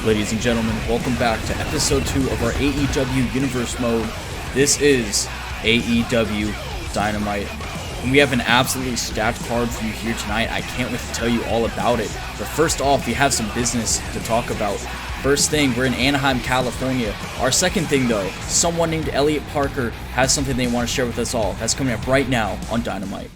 Ladies and gentlemen, welcome back to episode 2 of our AEW Universe Mode. This is AEW Dynamite. And we have an absolutely stacked card for you here tonight. I can't wait to tell you all about it. But first off, we have some business to talk about. First thing, we're in Anaheim, California. Our second thing though, someone named Elliot Parker has something they want to share with us all. That's coming up right now on Dynamite.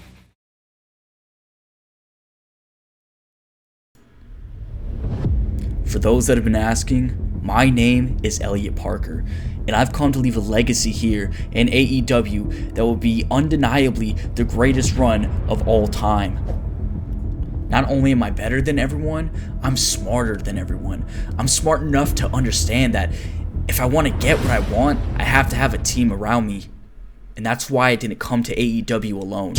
For those that have been asking, my name is Elliot Parker, and I've come to leave a legacy here in AEW that will be undeniably the greatest run of all time. Not only am I better than everyone, I'm smarter than everyone. I'm smart enough to understand that if I want to get what I want, I have to have a team around me. And that's why I didn't come to AEW alone.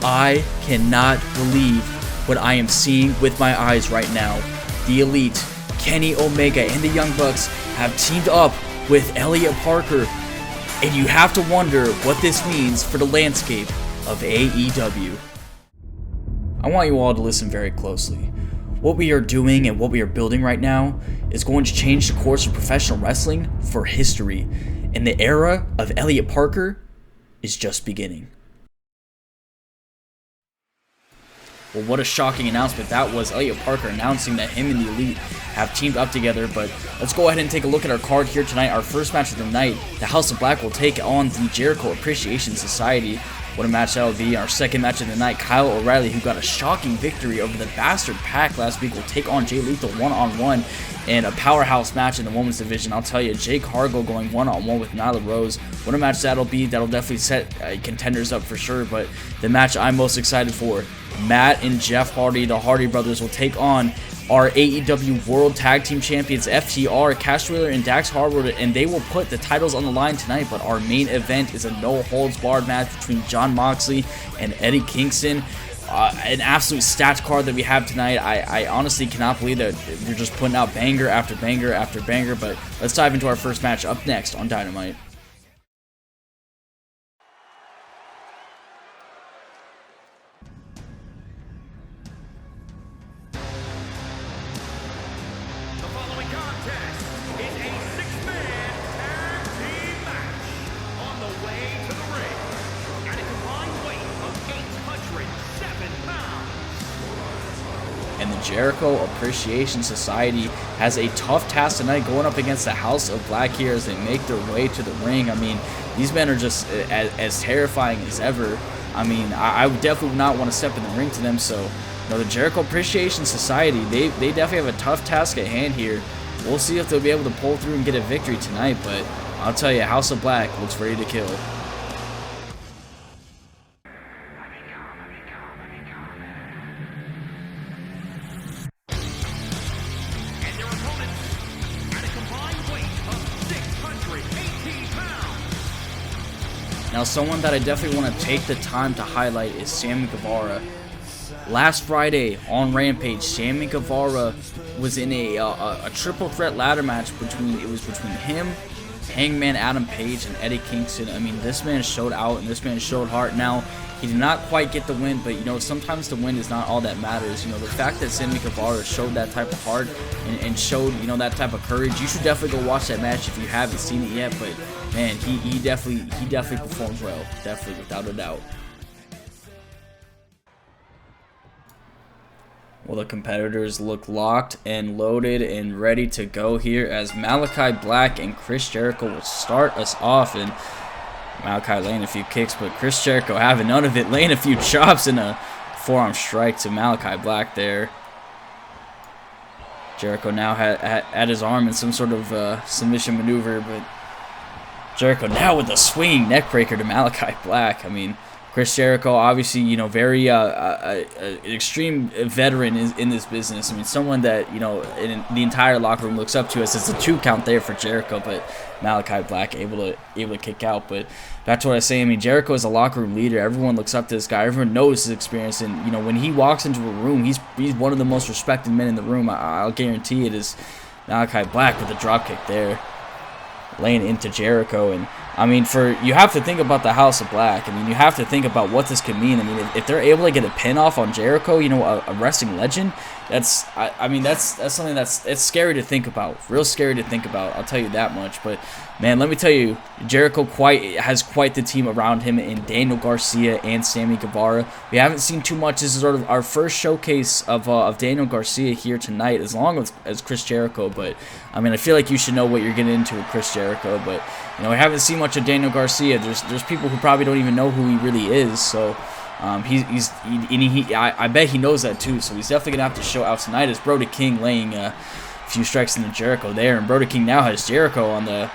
I cannot believe what I am seeing with my eyes right now. The Elite, Kenny Omega, and the Young Bucks have teamed up with Elliot Parker, and you have to wonder what this means for the landscape of AEW. I want you all to listen very closely. What we are doing and what we are building right now is going to change the course of professional wrestling for history, and the era of Elliot Parker is just beginning. Well, what a shocking announcement that was. Elliot Parker announcing that him and the Elite have teamed up together. But let's go ahead and take a look at our card here tonight. Our first match of the night, the House of Black will take on the Jericho Appreciation Society. What a match that will be. Our second match of the night, Kyle O'Reilly, who got a shocking victory over the Bastard Pack last week, will take on Jay Lethal one-on-one. And a powerhouse match in the women's division. I'll tell you, Jake Hargo going one-on-one with Nyla Rose. What a match that'll be. That'll definitely set contenders up for sure. But the match I'm most excited for, Matt and Jeff Hardy, the Hardy brothers, will take on our AEW World Tag Team Champions, FTR, Cash Wheeler, and Dax Harwood, and they will put the titles on the line tonight. But our main event is a no-holds-barred match between Jon Moxley and Eddie Kingston. An absolute stacked card that we have tonight. I honestly cannot believe that we're just putting out banger after banger after banger. But let's dive into our first match up next on Dynamite. And the Jericho Appreciation Society has a tough task tonight going up against the House of Black here as they make their way to the ring. I mean, these men are just as terrifying as ever. I mean, I would definitely not want to step in the ring to them. So, the Jericho Appreciation Society, they definitely have a tough task at hand here. We'll see if they'll be able to pull through and get a victory tonight. But I'll tell you, House of Black looks ready to kill. Now, someone that I definitely want to take the time to highlight is Sammy Guevara. Last Friday on Rampage, Sammy Guevara was in a triple threat ladder match between him, Hangman Adam Page, and Eddie Kingston. I mean, this man showed out and this man showed heart. Now, he did not quite get the win, but sometimes the win is not all that matters. The fact that Sammy Guevara showed that type of heart and showed that type of courage, you should definitely go watch that match if you haven't seen it yet. But man, he definitely performed well, definitely without a doubt. Well, the competitors look locked and loaded and ready to go here as Malachi Black and Chris Jericho will start us off. And Malachi laying a few kicks, but Chris Jericho having none of it, laying a few chops and a forearm strike to Malachi Black there. Jericho now had his arm in some sort of submission maneuver, but Jericho now with a swinging neckbreaker to Malachi Black. I mean, Chris Jericho, obviously, very extreme veteran in this business. I mean, someone that, in the entire locker room looks up to us. It's a 2 count there for Jericho, but Malachi Black able to kick out. But that's what I say. I mean, Jericho is a locker room leader. Everyone looks up to this guy. Everyone knows his experience, and when he walks into a room, he's one of the most respected men in the room. I'll guarantee it is Malachi Black with a dropkick there. laying into Jericho. And I mean, you have to think about the House of Black. I mean, you have to think about what this could mean. I mean, if they're able to get a pin off on Jericho, you know, a wrestling legend, that's something it's scary to think about. Real scary to think about. I'll tell you that much. But man, let me tell you, Jericho has quite the team around him in Daniel Garcia and Sammy Guevara. We haven't seen too much. This is sort of our first showcase of Daniel Garcia here tonight, as long as Chris Jericho. But I mean, I feel like you should know what you're getting into with Chris Jericho. But you know, we haven't seen much of Daniel Garcia. There's people who probably don't even know who he really is. So I bet he knows that too. So he's definitely gonna have to show out tonight. As Brody King laying a few strikes into Jericho there, and Brody King now has Jericho on the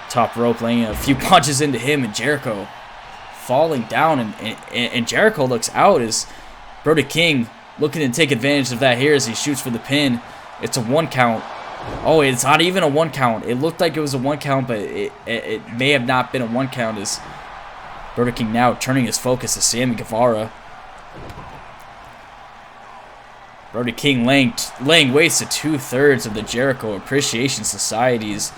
top rope, laying a few punches into him, and Jericho falling down, and Jericho looks out as Brody King looking to take advantage of that here as he shoots for the pin. It's a 1 count. Oh, it's not even a 1 count. It looked like it was a 1 count, but it may have not been a 1 count, as Brody King now turning his focus to Sammy Guevara. Brody King laying waste to 2/3 of the Jericho Appreciation Societies.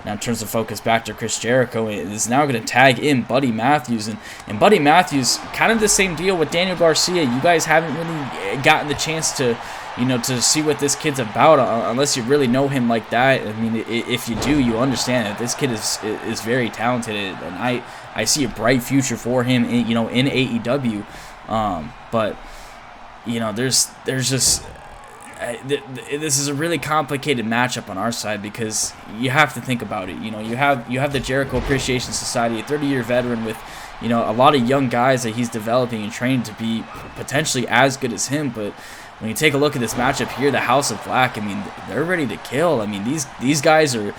Now turns the focus back to Chris Jericho, and is now going to tag in Buddy Matthews. And Buddy Matthews, kind of the same deal with Daniel Garcia. You guys haven't really gotten the chance to, you know, to see what this kid's about unless you really know him like that. I mean, if you do, you understand that this kid is very talented, and I see a bright future for him in, you know, in AEW. But you know, there's just this is a really complicated matchup on our side, because you have to think about it. You know, you have the Jericho Appreciation Society, a 30-year veteran with, you know, a lot of young guys that he's developing and training to be potentially as good as him. But when you take a look at this matchup here, the House of Black, I mean, they're ready to kill. I mean, these guys do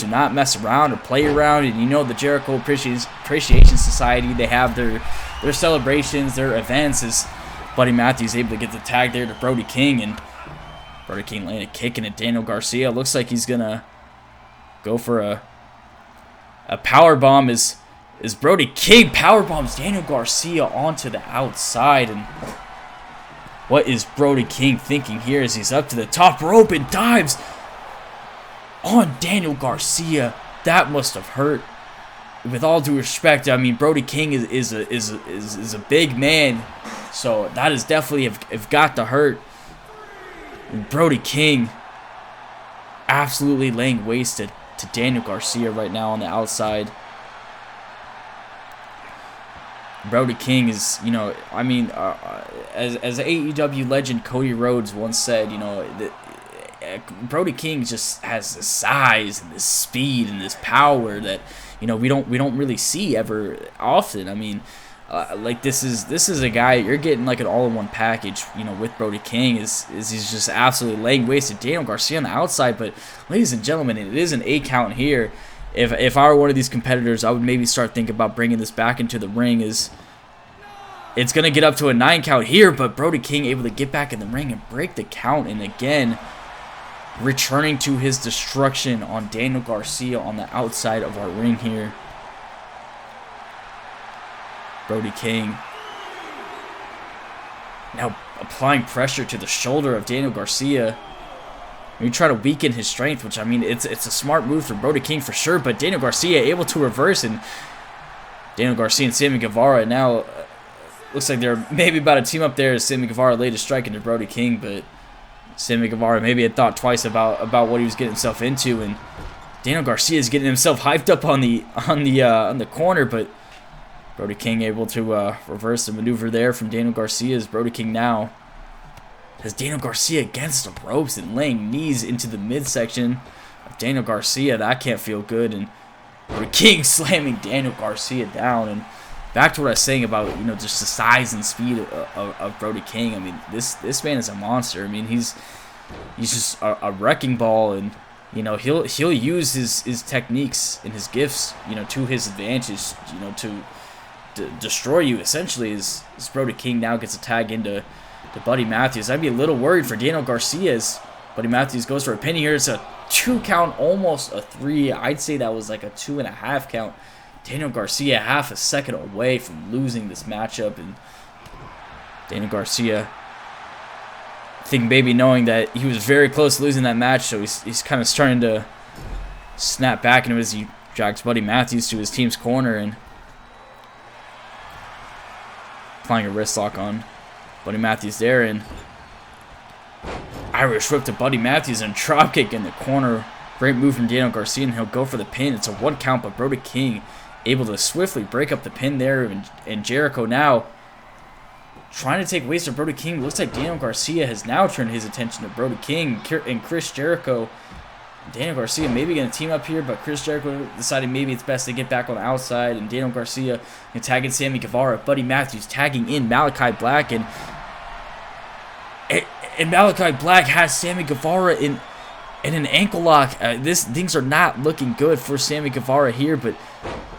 not mess around or play around. And you know, the Jericho Appreciation Society, they have their celebrations, their events. As Buddy Matthews able to get the tag there to Brody King, and Brody King laying a kick into Daniel Garcia. Looks like he's gonna go for a power bomb. As Brody King power bombs Daniel Garcia onto the outside. And what is Brody King thinking here as he's up to the top rope and dives on Daniel Garcia? That must have hurt. With all due respect, I mean, Brody King is a big man, so that is definitely have got to hurt. And Brody King absolutely laying waste to Daniel Garcia right now on the outside. Brody King is, you know, I mean, as AEW legend Cody Rhodes once said, you know, Brody King just has the size and the speed and this power that, you know, we don't really see ever often. I mean, like this is a guy you're getting like an all-in-one package, you know, with Brody King. Is he's just absolutely laying waste to Daniel Garcia on the outside. But ladies and gentlemen, it is an 8 count here. If I were one of these competitors, I would maybe start thinking about bringing this back into the ring. It's going to get up to a 9 count here, but Brody King able to get back in the ring and break the count. And again, returning to his destruction on Daniel Garcia on the outside of our ring here. Brody King now applying pressure to the shoulder of Daniel Garcia. We try to weaken his strength, which, I mean, it's a smart move for Brody King for sure, but Daniel Garcia able to reverse, and Daniel Garcia and Sammy Guevara now looks like they're maybe about to team up there as Sammy Guevara laid a strike into Brody King, but Sammy Guevara maybe had thought twice about what he was getting himself into, and Daniel Garcia is getting himself hyped up on the corner, but Brody King able to reverse the maneuver there from Daniel Garcia. As Brody King now has Daniel Garcia against the ropes and laying knees into the midsection of Daniel Garcia. That can't feel good. And Brody King slamming Daniel Garcia down. And back to what I was saying about, you know, just the size and speed of Brody King. I mean, this man is a monster. I mean, he's just a wrecking ball, and you know, he'll use his techniques and his gifts, you know, to his advantage, you know, to destroy you essentially. As Brody King now gets a tag into Buddy Matthews. I'd be a little worried for Daniel Garcia as Buddy Matthews goes for a pin here. It's a 2 count, almost a 3. I'd say that was like a 2.5 count. Daniel Garcia half a second away from losing this matchup, and Daniel Garcia, I think maybe knowing that he was very close to losing that match, so he's kind of starting to snap back into as he drags Buddy Matthews to his team's corner and applying a wrist lock on Buddy Matthews there, and Irish whip to Buddy Matthews and dropkick in the corner. Great move from Daniel Garcia, and he'll go for the pin. It's a 1 count, but Brody King able to swiftly break up the pin there, and Jericho now trying to take waste of Brody King. Looks like Daniel Garcia has now turned his attention to Brody King and Chris Jericho. Daniel Garcia maybe going to team up here, but Chris Jericho decided maybe it's best to get back on the outside, and Daniel Garcia tagging Sammy Guevara. Buddy Matthews tagging in Malachi Black, and Malachi Black has Sammy Guevara in an ankle lock. Things are not looking good for Sammy Guevara here, but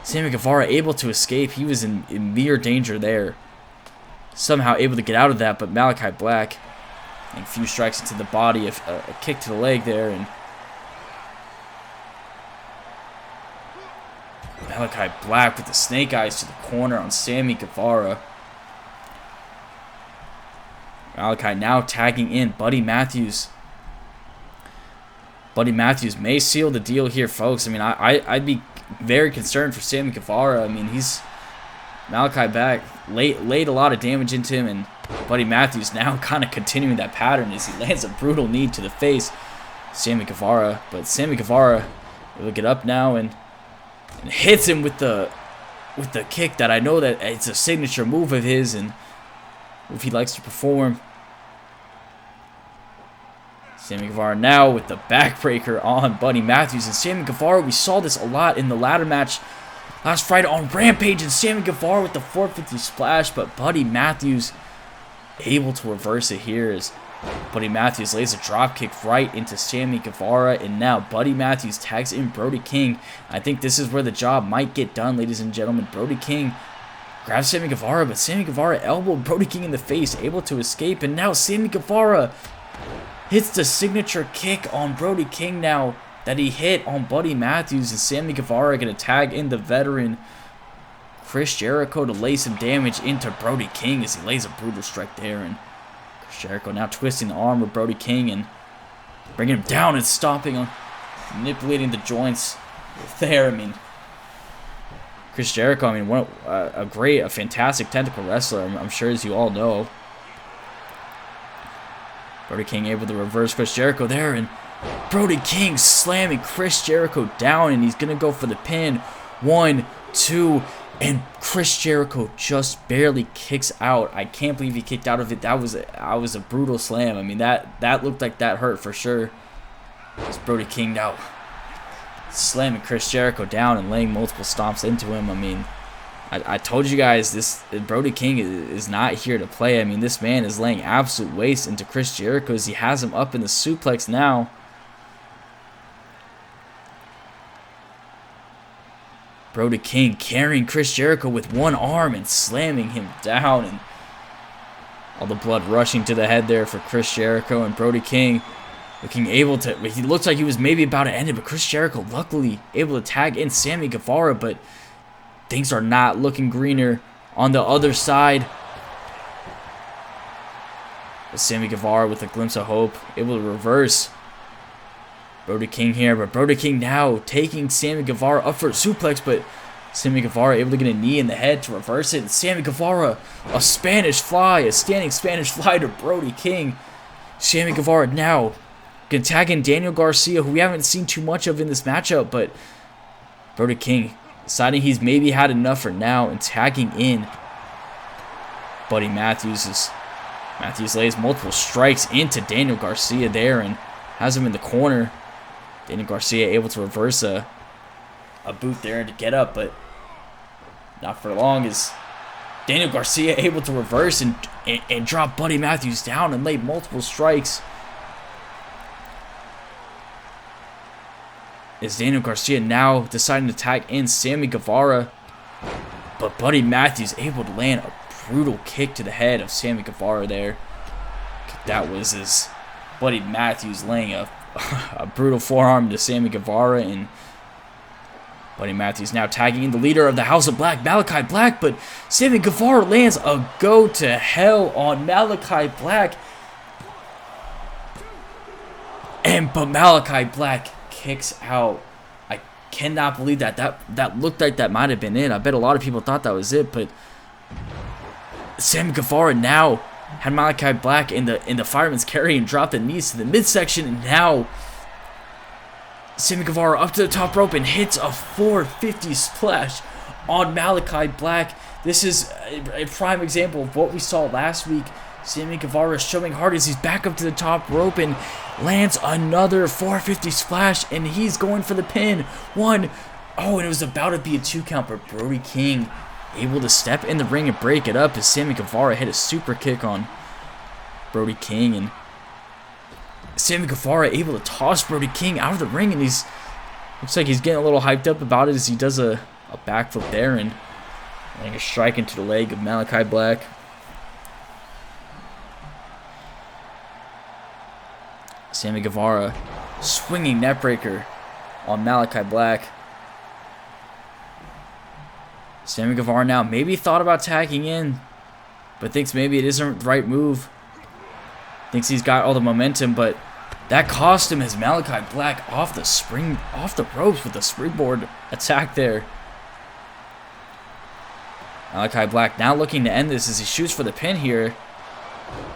Sammy Guevara able to escape. He was in mere danger there. Somehow able to get out of that, but Malachi Black, a few strikes into the body, a kick to the leg there, and Malachi Black with the snake eyes to the corner on Sammy Guevara. Malachi now tagging in Buddy Matthews. Buddy Matthews may seal the deal here, folks. I mean, I'd be very concerned for Sammy Guevara. I mean, Malachi Black laid a lot of damage into him, and Buddy Matthews now kind of continuing that pattern as he lands a brutal knee to the face. Sammy Guevara, but Sammy Guevara will get up now and hits him with the kick that I know that it's a signature move of his and move he likes to perform. Sammy Guevara now with the backbreaker on Buddy Matthews, and Sammy Guevara, we saw this a lot in the ladder match last Friday on Rampage, and Sammy Guevara with the 450 splash, but Buddy Matthews able to reverse it here as Buddy Matthews lays a dropkick right into Sammy Guevara, and now Buddy Matthews tags in Brody King. I think this is where the job might get done, ladies and gentlemen. Brody King grabs Sammy Guevara, but Sammy Guevara elbowed Brody King in the face, able to escape, and now Sammy Guevara hits the signature kick on Brody King now that he hit on Buddy Matthews, and Sammy Guevara going to tag in the veteran Chris Jericho to lay some damage into Brody King as he lays a brutal strike there, and Chris Jericho now twisting the arm of Brody King and bringing him down and stomping on, manipulating the joints there. I mean, Chris Jericho, I mean, a fantastic technical wrestler, I'm sure, as you all know. Brody King able to reverse Chris Jericho there, and Brody King slamming Chris Jericho down, and he's going to go for the pin. 1, 2, and Chris Jericho just barely kicks out. I can't believe he kicked out of it. That was a brutal slam. I mean, that looked like that hurt for sure. It's Brody King now slamming Chris Jericho down and laying multiple stomps into him. I mean, I told you guys, this Brody King is not here to play. I mean, this man is laying absolute waste into Chris Jericho as he has him up in the suplex now. Brody King carrying Chris Jericho with one arm and slamming him down, and all the blood rushing to the head there for Chris Jericho, and Brody King looking able to, he looks like he was maybe about to end it, but Chris Jericho luckily able to tag in Sammy Guevara, but things are not looking greener on the other side. But Sammy Guevara with a glimpse of hope, able to reverse Brody King here, but Brody King now taking Sammy Guevara up for a suplex, but Sammy Guevara able to get a knee in the head to reverse it. And Sammy Guevara, a standing Spanish fly to Brody King. Sammy Guevara now gonna tag in Daniel Garcia, who we haven't seen too much of in this matchup, but Brody King deciding he's maybe had enough for now and tagging in Buddy Matthews. Matthews lays multiple strikes into Daniel Garcia there and has him in the corner. Daniel Garcia able to reverse a boot there and to get up, but not for long as Daniel Garcia able to reverse and drop Buddy Matthews down and lay multiple strikes. Is Daniel Garcia now deciding to tag in Sammy Guevara, but Buddy Matthews able to land a brutal kick to the head of Sammy Guevara there. That was his Buddy Matthews laying a brutal forearm to Sammy Guevara, and Buddy Matthews now tagging in the leader of the House of Black, Malachi Black, but Sammy Guevara lands a go to hell on Malachi Black, but Malachi Black kicks out. I Cannot believe that looked like that might have been it. I bet a lot of people thought that was it, but Sammy Guevara now had Malachi Black in the fireman's carry and dropped the knees to the midsection, and now Sammy Guevara up to the top rope and hits a 450 splash on Malachi Black. This is a prime example of what we saw last week. Sammy Guevara showing hard as he's back up to the top rope and lands another 450 splash, and he's going for the pin. And it was about to be a 2 count, but Brody King able to step in the ring and break it up as Sammy Guevara hit a super kick on Brody King, and Sammy Guevara able to toss Brody King out of the ring, and looks like he's getting a little hyped up about it as he does a backflip there and landing a strike into the leg of Malachi Black. Sammy Guevara swinging neckbreaker on Malachi Black. Sammy Guevara now maybe thought about tagging in, but thinks maybe it isn't the right move. Thinks he's got all the momentum, but that cost him as Malachi Black off the ropes with the springboard attack there. Malachi Black now looking to end this as he shoots for the pin here,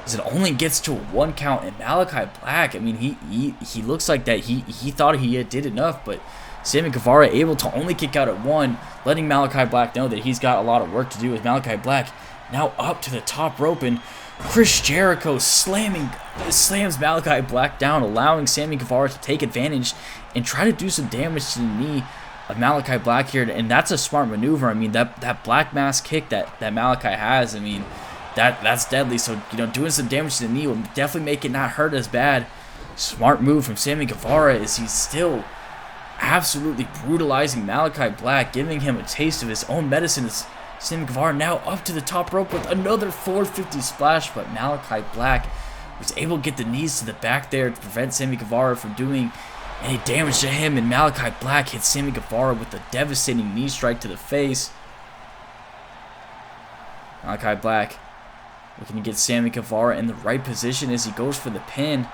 as it only gets to a 1 count. And Malachi Black, I mean, he looks like that he thought he did enough, but Sammy Guevara able to only kick out at 1, letting Malachi Black know that he's got a lot of work to do. With Malachi Black now up to the top rope, and Chris Jericho slams Malachi Black down, allowing Sammy Guevara to take advantage and try to do some damage to the knee of Malachi Black here. And that's a smart maneuver. I mean, that black mass kick that Malachi has, I mean, that's deadly. So, doing some damage to the knee will definitely make it not hurt as bad. Smart move from Sammy Guevara as he's still absolutely brutalizing Malachi Black, giving him a taste of his own medicine. As Sammy Guevara now up to the top rope with another 450 splash, but Malachi Black was able to get the knees to the back there to prevent Sammy Guevara from doing any damage to him, and Malachi Black hits Sammy Guevara with a devastating knee strike to the face. Malachi Black looking to get Sammy Guevara in the right position as he goes for the pin.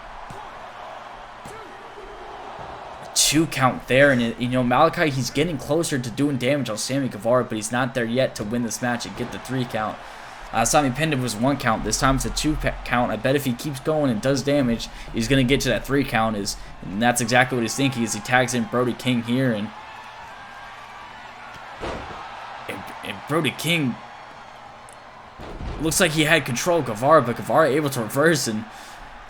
2 count there, and Malachi, he's getting closer to doing damage on Sammy Guevara, but he's not there yet to win this match and get the 3 count. Last time he pinned him was 1 count. This time it's a 2 count. I bet if he keeps going and does damage, he's going to get to that 3 count. And that's exactly what he's thinking as he tags in Brody King here. And Brody King looks like he had control of Guevara, but Guevara able to reverse, and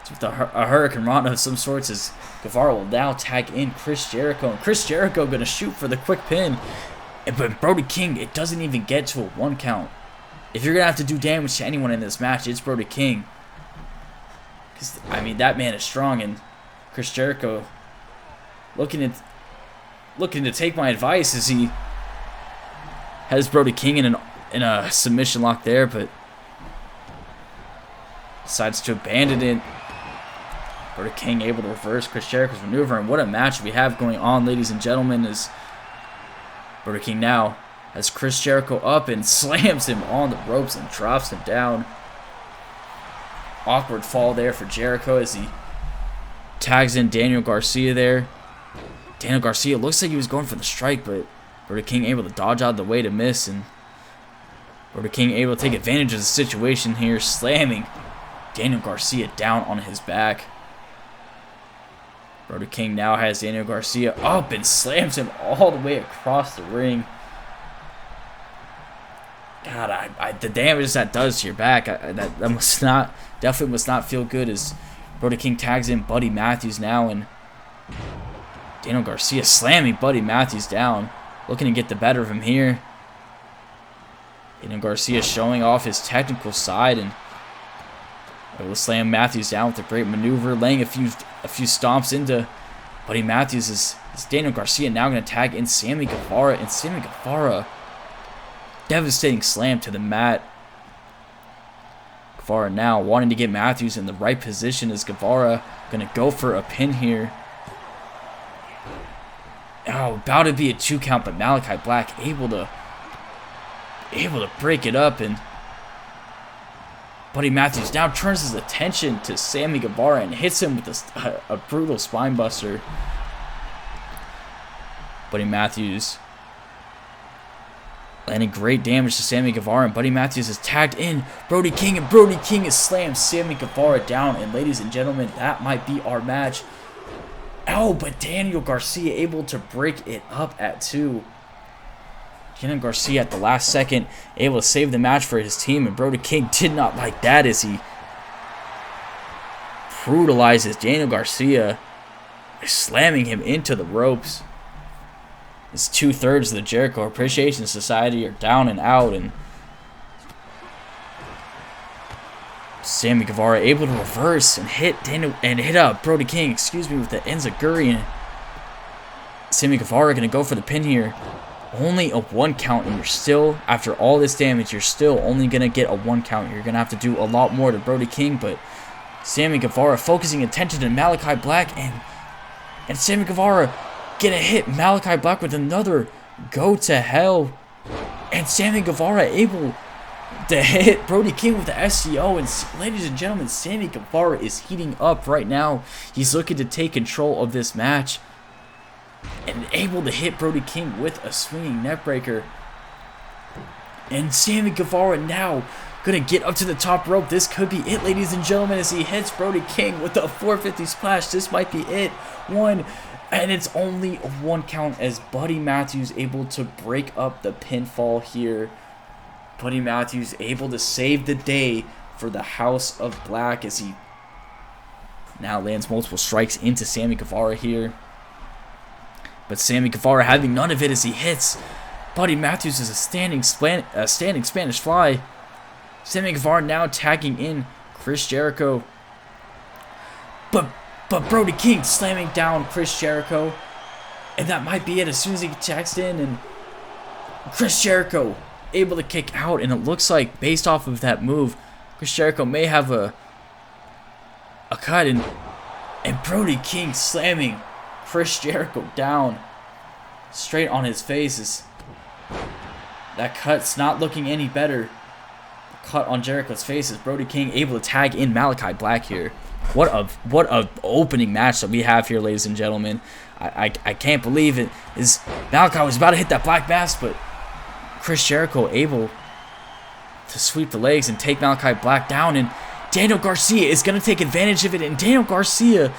it's with a Hurricane Rana of some sorts as Guevara will now tag in Chris Jericho. And Chris Jericho going to shoot for the quick pin. But Brody King, it doesn't even get to a 1 count. If you're going to have to do damage to anyone in this match, it's Brody King. Because, I mean, that man is strong, and Chris Jericho looking to take my advice as he has Brody King in a submission lock there, but decides to abandon it. Brody King able to reverse Chris Jericho's maneuver, and what a match we have going on, ladies and gentlemen, as Brody King now has Chris Jericho up and slams him on the ropes and drops him down. Awkward fall there for Jericho as he tags in Daniel Garcia there. Daniel Garcia looks like he was going for the strike, but Brody King able to dodge out of the way to miss, and Brody King able to take advantage of the situation here, slamming Daniel Garcia down on his back. Brody King now has Daniel Garcia up and slams him all the way across the ring. God, the damage that does to your back, that definitely must not feel good as Brody King tags in Buddy Matthews now, and Daniel Garcia slamming Buddy Matthews down, looking to get the better of him here. Daniel Garcia showing off his technical side and able to slam Matthews down with a great maneuver, laying a few stomps into Buddy Matthews. Is Daniel Garcia now going to tag in Sammy Guevara, and Sammy Guevara, devastating slam to the mat. Guevara now wanting to get Matthews in the right position as Guevara going to go for a pin here. Oh, about to be a 2 count, but Malachi Black able to break it up, and Buddy Matthews now turns his attention to Sammy Guevara and hits him with a brutal spine buster. Buddy Matthews landing great damage to Sammy Guevara, and Buddy Matthews is tagged in Brody King, and Brody King has slammed Sammy Guevara down. And ladies and gentlemen, that might be our match. Oh, but Daniel Garcia able to break it up at 2. Daniel Garcia at the last second able to save the match for his team, and Brody King did not like that as he brutalizes Daniel Garcia, slamming him into the ropes. It's 2/3 of the Jericho Appreciation Society are down and out, and Sammy Guevara able to reverse and hit Brody King, with the enziguri, and Sammy Guevara gonna go for the pin here. Only a 1 count, and you're still, after all this damage, you're still only gonna get a 1 count. You're gonna have to do a lot more to Brody King, but Sammy Guevara focusing attention to Malachi Black, and Sammy Guevara gonna hit Malachi Black with another go to hell, and Sammy Guevara able to hit Brody King with the SCO. And ladies and gentlemen, Sammy Guevara is heating up right now. He's looking to take control of this match, and able to hit Brody King with a swinging neckbreaker. And Sammy Guevara now gonna get up to the top rope. This could be it, ladies and gentlemen, as he hits Brody King with a 450 splash. This might be it. And it's only a 1 count as Buddy Matthews able to break up the pinfall here. Buddy Matthews able to save the day for the House of Black as he now lands multiple strikes into Sammy Guevara here. But Sammy Guevara having none of it as he hits Buddy Matthews as a standing Spanish fly. Sammy Guevara now tagging in Chris Jericho. But Brody King slamming down Chris Jericho. And that might be it as soon as he tags in. And Chris Jericho able to kick out. And it looks like, based off of that move, Chris Jericho may have a cut. And Brody King slamming Chris Jericho down straight on his face. That cut's not looking any better. The cut on Jericho's face is Brody King able to tag in Malachi Black here. What a opening match that we have here, ladies and gentlemen. I can't believe it. Malachi was about to hit that Black Mass, but Chris Jericho able to sweep the legs and take Malachi Black down, and Daniel Garcia is going to take advantage of it, and Daniel Garcia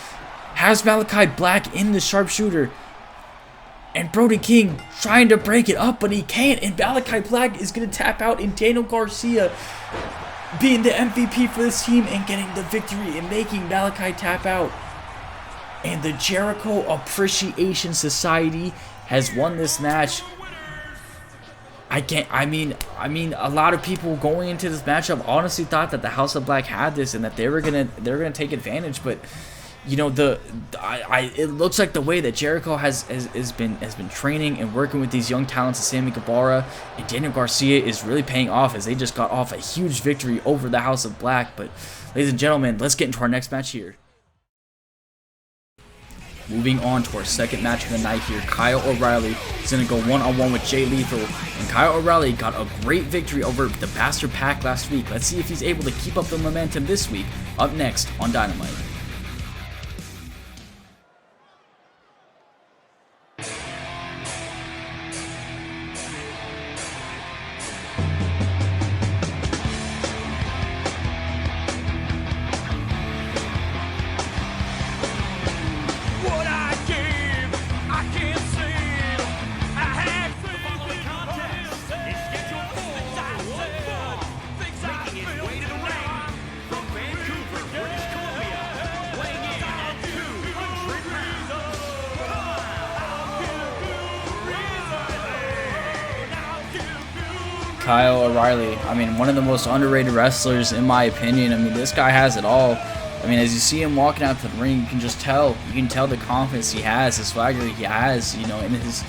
has Malachi Black in the sharpshooter, and Brody King trying to break it up, but he can't, and Malachi Black is going to tap out, and Daniel Garcia being the MVP for this team and getting the victory and making Malachi tap out. And the Jericho Appreciation Society has won this match. I mean, a lot of people going into this matchup honestly thought that the House of Black had this and that they were gonna take advantage, but you know, it looks like the way that Jericho has been training and working with these young talents of Sammy Guevara and Daniel Garcia is really paying off, as they just got off a huge victory over the House of Black. But ladies and gentlemen, let's get into our next match here. Moving on to our second match of the night here, Kyle O'Reilly is going to go one-on-one with Jay Lethal, and Kyle O'Reilly got a great victory over the Bastard Pack last week. Let's see if he's able to keep up the momentum this week, up next on Dynamite. Kyle O'Reilly, I mean, one of the most underrated wrestlers in my opinion. I mean, this guy has it all. I mean, as you see him walking out to the ring, you can just tell. You can tell the confidence he has, the swagger he has, you know, in his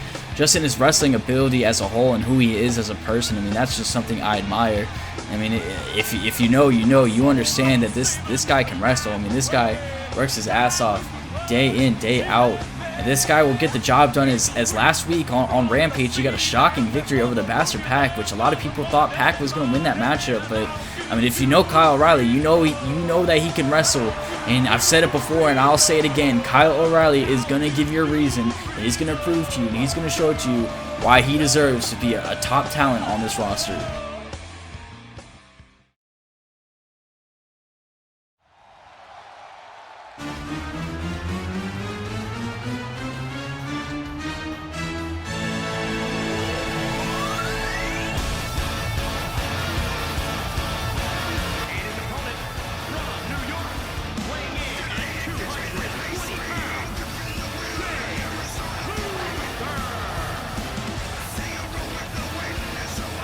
wrestling ability as a whole and who he is as a person. I mean, that's just something I admire. I mean, if you know, you understand that this guy can wrestle. I mean, this guy works his ass off day in, day out. And this guy will get the job done as last week on Rampage, he got a shocking victory over the Bastard Pack, which a lot of people thought Pack was going to win that matchup. But, I mean, if you know Kyle O'Reilly, you know that he can wrestle. And I've said it before, and I'll say it again. Kyle O'Reilly is going to give you a reason And he's going to prove to you, and he's going to show to you why he deserves to be a top talent on this roster.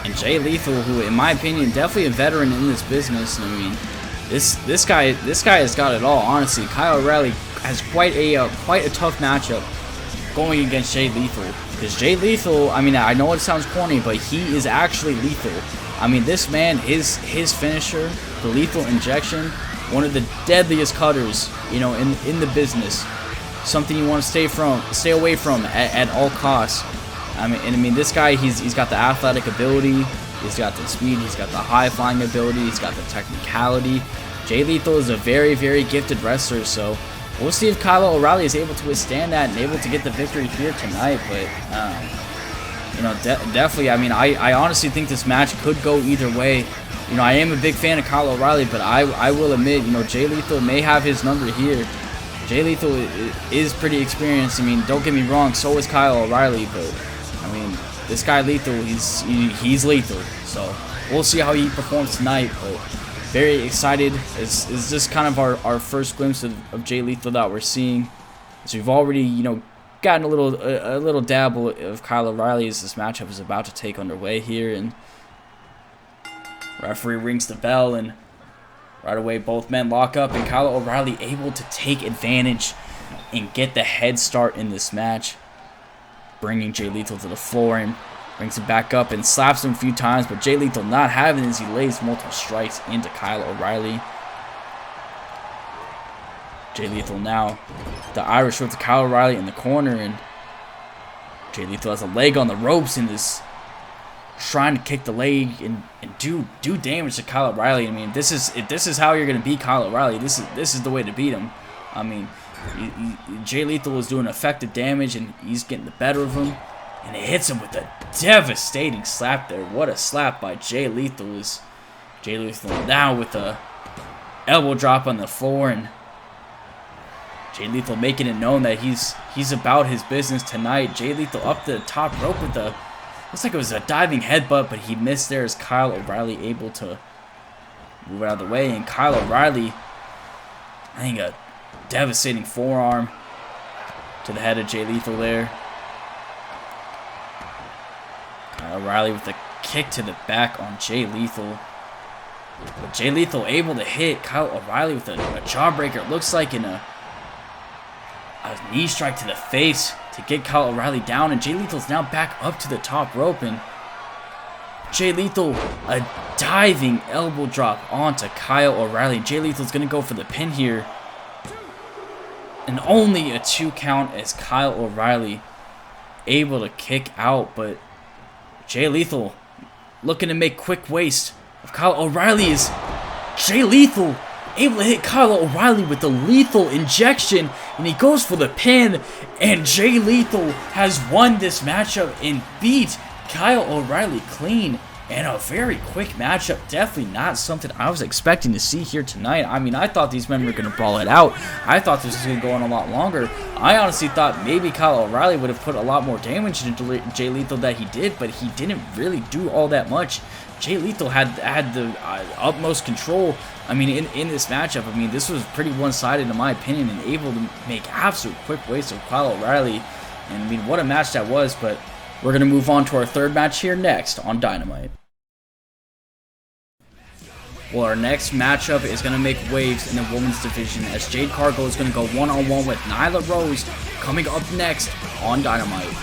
And Jay Lethal, who in my opinion definitely a veteran in this business. I mean, this guy has got it all. Honestly, Kyle O'Reilly has quite a tough matchup going against Jay Lethal. Because Jay Lethal, I mean, I know it sounds corny, but he is actually lethal. I mean, this man, his finisher, the lethal injection, one of the deadliest cutters, you know, in the business. Something you want to stay away from at all costs. I mean, this guy, he's got the athletic ability, he's got the speed, he's got the high flying ability, he's got the technicality. Jay Lethal is a very, very gifted wrestler, so we'll see if Kyle O'Reilly is able to withstand that and able to get the victory here tonight. But you know, definitely, I mean, I honestly think this match could go either way. You know, I am a big fan of Kyle O'Reilly, but I will admit, you know, Jay Lethal may have his number here. Jay Lethal is pretty experienced. I mean, don't get me wrong, so is Kyle O'Reilly, but I mean, this guy Lethal, he's lethal. So we'll see how he performs tonight. But very excited. Is this kind of our first glimpse of Jay Lethal that we're seeing? So we've already, you know, gotten a little dabble of Kyle O'Reilly as this matchup is about to take underway here, and referee rings the bell, and right away both men lock up, and Kyle O'Reilly able to take advantage and get the head start in this match, bringing Jay Lethal to the floor and brings him back up and slaps him a few times, but Jay Lethal not having it as he lays multiple strikes into Kyle O'Reilly. Jay Lethal now, the Irish whip to Kyle O'Reilly in the corner, and Jay Lethal has a leg on the ropes and is trying to kick the leg and do damage to Kyle O'Reilly. I mean, this is how you're gonna beat Kyle O'Reilly. This is the way to beat him. I mean, Jay Lethal was doing effective damage, and he's getting the better of him, and it hits him with a devastating slap there. What a slap by Jay Lethal. Is Jay Lethal now with a elbow drop on the floor, and Jay Lethal making it known that he's about his business tonight. Jay Lethal up the top rope with a, looks like it was a diving headbutt, but he missed there as Kyle O'Reilly able to move out of the way. And Kyle O'Reilly, I think a devastating forearm to the head of Jay Lethal there. Kyle O'Reilly with a kick to the back on Jay Lethal. But Jay Lethal able to hit Kyle O'Reilly with a jawbreaker. It looks like in a knee strike to the face to get Kyle O'Reilly down, and Jay Lethal's now back up to the top rope, and Jay Lethal a diving elbow drop onto Kyle O'Reilly. Jay Lethal's gonna go for the pin here, and only a 2 count as Kyle O'Reilly able to kick out, but Jay Lethal looking to make quick waste of Kyle O'Reilly. Is Jay Lethal able to hit Kyle O'Reilly with the lethal injection, and he goes for the pin, and Jay Lethal has won this matchup and beat Kyle O'Reilly clean. And a very quick matchup. Definitely not something I was expecting to see here tonight. I mean, I thought these men were going to brawl it out. I thought this was going to go on a lot longer. I honestly thought maybe Kyle O'Reilly would have put a lot more damage into Jay Lethal than he did, but he didn't really do all that much. Jay Lethal had the utmost control. I mean, in this matchup, I mean, this was pretty one-sided in my opinion, and able to make absolute quick waste of Kyle O'Reilly. And I mean, what a match that was. But we're going to move on to our third match here next on Dynamite. Well, our next matchup is going to make waves in the women's division, as Jade Cargill is going to go one-on-one with Nyla Rose, coming up next on Dynamite.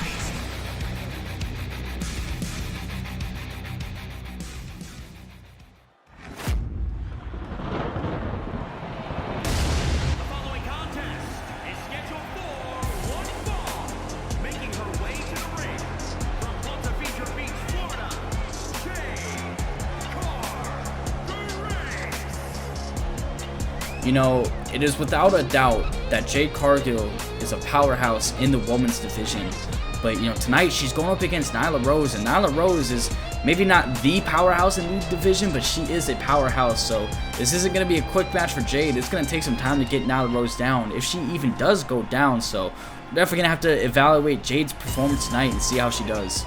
You know, it is without a doubt that Jade Cargill is a powerhouse in the women's division. But, you know, tonight she's going up against Nyla Rose, and Nyla Rose is maybe not the powerhouse in the division, but she is a powerhouse. So this isn't going to be a quick match for Jade. It's going to take some time to get Nyla Rose down, if she even does go down. So we're definitely going to have to evaluate Jade's performance tonight and see how she does.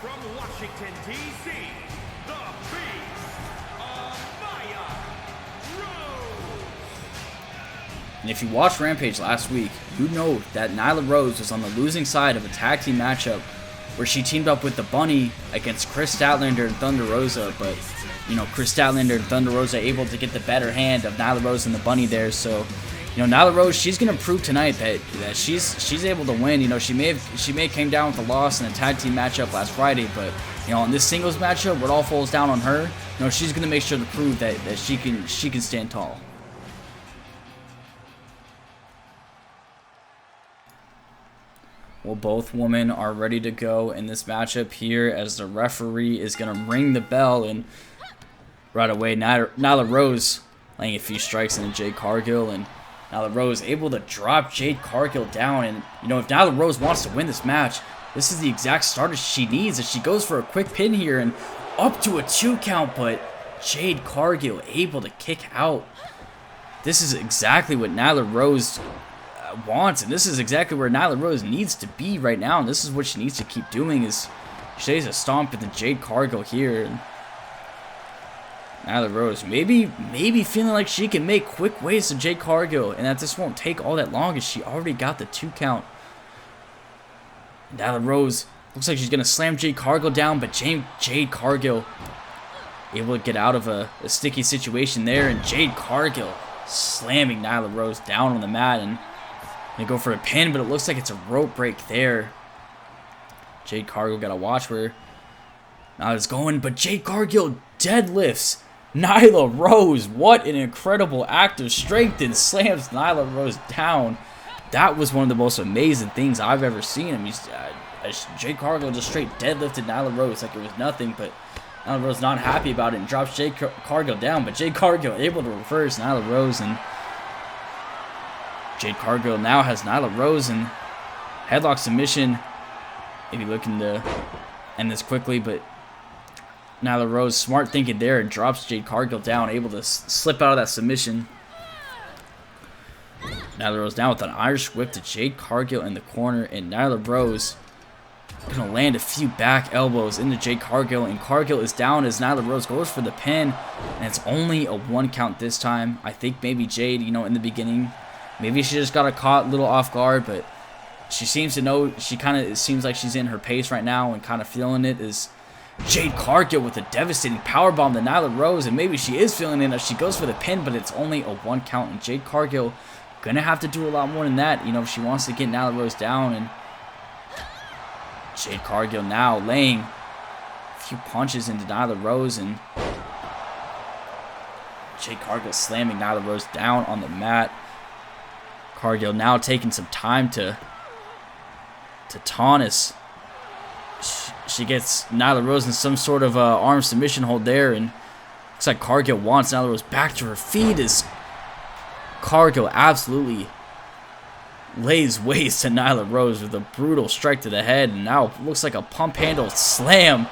From Washington, D.C., the Beast, Amaya Rose. And if you watched Rampage last week, you know that Nyla Rose was on the losing side of a tag team matchup where she teamed up with the Bunny against Chris Statlander and Thunder Rosa. But, you know, Chris Statlander and Thunder Rosa able to get the better hand of Nyla Rose and the Bunny there. So, you know, Nyla Rose, she's gonna prove tonight that she's able to win. You know, she may have came down with a loss in a tag team matchup last Friday, but, you know, in this singles matchup, where it all falls down on her, you know, she's gonna make sure to prove that she can stand tall. Well, both women are ready to go in this matchup here, as the referee is gonna ring the bell, and right away Nyla Rose laying a few strikes into Jade Cargill, and Nyla Rose able to drop Jade Cargill down. And, you know, if Nyla Rose wants to win this match, this is the exact starter she needs, as she goes for a quick pin here and up to a 2 count, but Jade Cargill able to kick out. This is exactly what Nyla Rose wants, and this is exactly where Nyla Rose needs to be right now, and this is what she needs to keep doing, is she needs to stomp into Jade Cargill here. And Nyla Rose maybe feeling like she can make quick ways to Jade Cargill, and that this won't take all that long, as she already got the 2 count. Nyla Rose looks like she's going to slam Jade Cargill down, but Jade Cargill able to get out of a sticky situation there, and Jade Cargill slamming Nyla Rose down on the mat, and they go for a pin, but it looks like it's a rope break there. Jade Cargill got to watch where Nyla's going, but Jade Cargill deadlifts Nyla Rose. What an incredible act of strength, and slams Nyla Rose down. That was one of the most amazing things I've ever seen. I mean, Jade Cargill just straight deadlifted Nyla Rose like it was nothing, but Nyla Rose not happy about it and drops Jade Cargill down, but Jade Cargill able to reverse Nyla Rose, and Jade Cargill now has Nyla Rose in headlock submission. Maybe looking to end this quickly, but Nyla Rose, smart thinking there, and drops Jade Cargill down, able to slip out of that submission. Nyla Rose down with an Irish whip to Jade Cargill in the corner, and Nyla Rose gonna land a few back elbows into Jade Cargill, and Cargill is down as Nyla Rose goes for the pin, and it's only a 1 count this time. I think maybe Jade, you know, in the beginning, maybe she just got caught a little off guard, but she seems to know, it seems like she's in her pace right now and kind of feeling it, is Jade Cargill with a devastating powerbomb to Nyla Rose, and maybe she is feeling it as she goes for the pin, but it's only a 1 count, and Jade Cargill gonna have to do a lot more than that, you know, if she wants to get Nyla Rose down. And Jade Cargill now laying a few punches into Nyla Rose, and Jade Cargill slamming Nyla Rose down on the mat. Cargill now taking some time to taunt us. She gets Nyla Rose in some sort of arm submission hold there, and looks like Cargill wants Nyla Rose back to her feet, as Cargill absolutely lays waste to Nyla Rose with a brutal strike to the head, and now it looks like a pump handle slam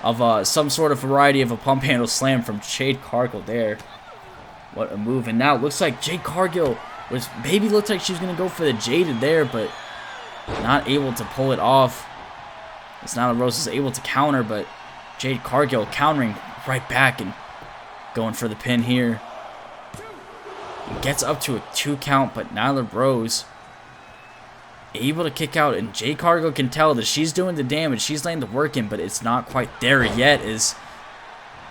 of some sort of variety of a pump handle slam from Jade Cargill there. What a move. And now it looks like Jade Cargill looked like she was going to go for the Jaded there, but not able to pull it off. As Nyla Rose is able to counter, but Jade Cargill countering right back and going for the pin here. Gets up to a 2 count, but Nyla Rose able to kick out, and Jade Cargill can tell that she's doing the damage, she's laying the work in, but it's not quite there yet, as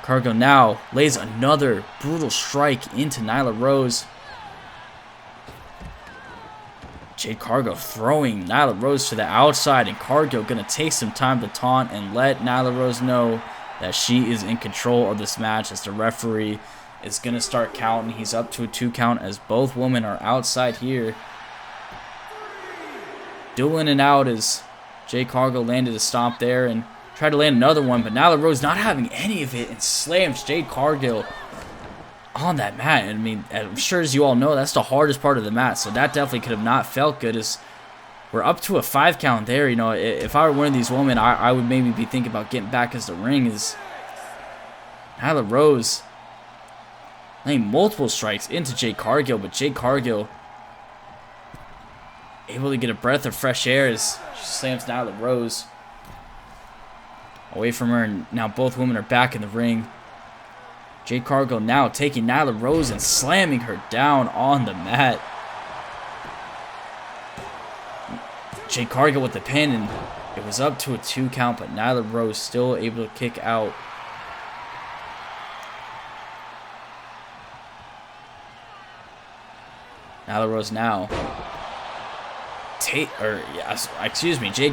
Cargill now lays another brutal strike into Nyla Rose. Jade Cargill throwing Nyla Rose to the outside, and Cargill gonna take some time to taunt and let Nyla Rose know that she is in control of this match, as the referee is going to start counting. He's up to a 2 count as both women are outside here. Dueling it out as Jade Cargill landed a stomp there and tried to land another one, but Nyla Rose not having any of it and slams Jade Cargill on that mat. I mean, I'm sure as you all know, that's the hardest part of the mat, so that definitely could have not felt good as we're up to a 5 count there. You know, if I were one of these women, I would maybe be thinking about getting back as the ring is Nyla Rose laying multiple strikes into Jade Cargill, but Jade Cargill able to get a breath of fresh air as she slams Nyla Rose away from her, and now both women are back in the ring. Jade Cargill now taking Nyla Rose and slamming her down on the mat. Jade Cargill with the pin, and it was up to a 2 count, but Nyla Rose still able to kick out. Nyla Rose now Jade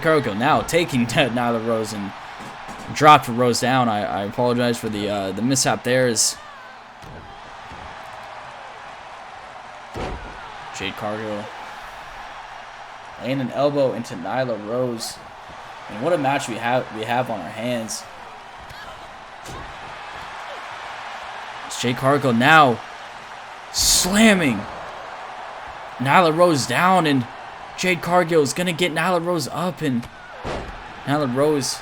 Cargill now taking Nyla Rose and dropped Rose down. I apologize for the mishap there as Jade Cargill laying an elbow into Nyla Rose. And what a match we have on our hands. It's Jade Cargill now slamming Nyla Rose down, and Jade Cargill is going to get Nyla Rose up, and Nyla Rose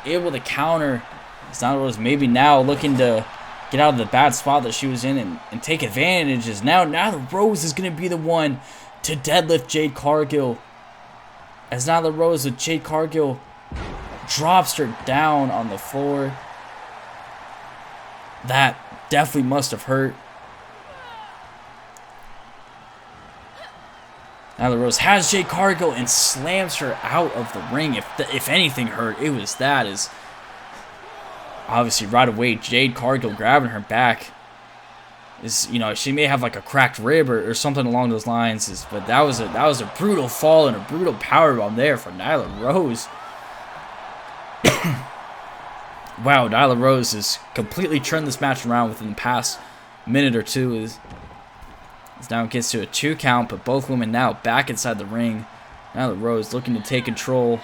able to counter. It's Nyla Rose maybe now looking to get out of the bad spot that she was in and take advantage. As now Nyla Rose is going to be the one to deadlift Jade Cargill. As Nyla Rose with Jade Cargill drops her down on the floor. That definitely must have hurt. Nyla Rose has Jade Cargill and slams her out of the ring. If anything hurt, it was that. Is obviously right away Jade Cargill grabbing her back. Is, you know, she may have like a cracked rib or something along those lines. But that was a brutal fall and a brutal powerbomb there for Nyla Rose. Wow, Nyla Rose has completely turned this match around within the past minute or two. Is now gets to a 2 count, but both women now back inside the ring. Nyla Rose looking to take control.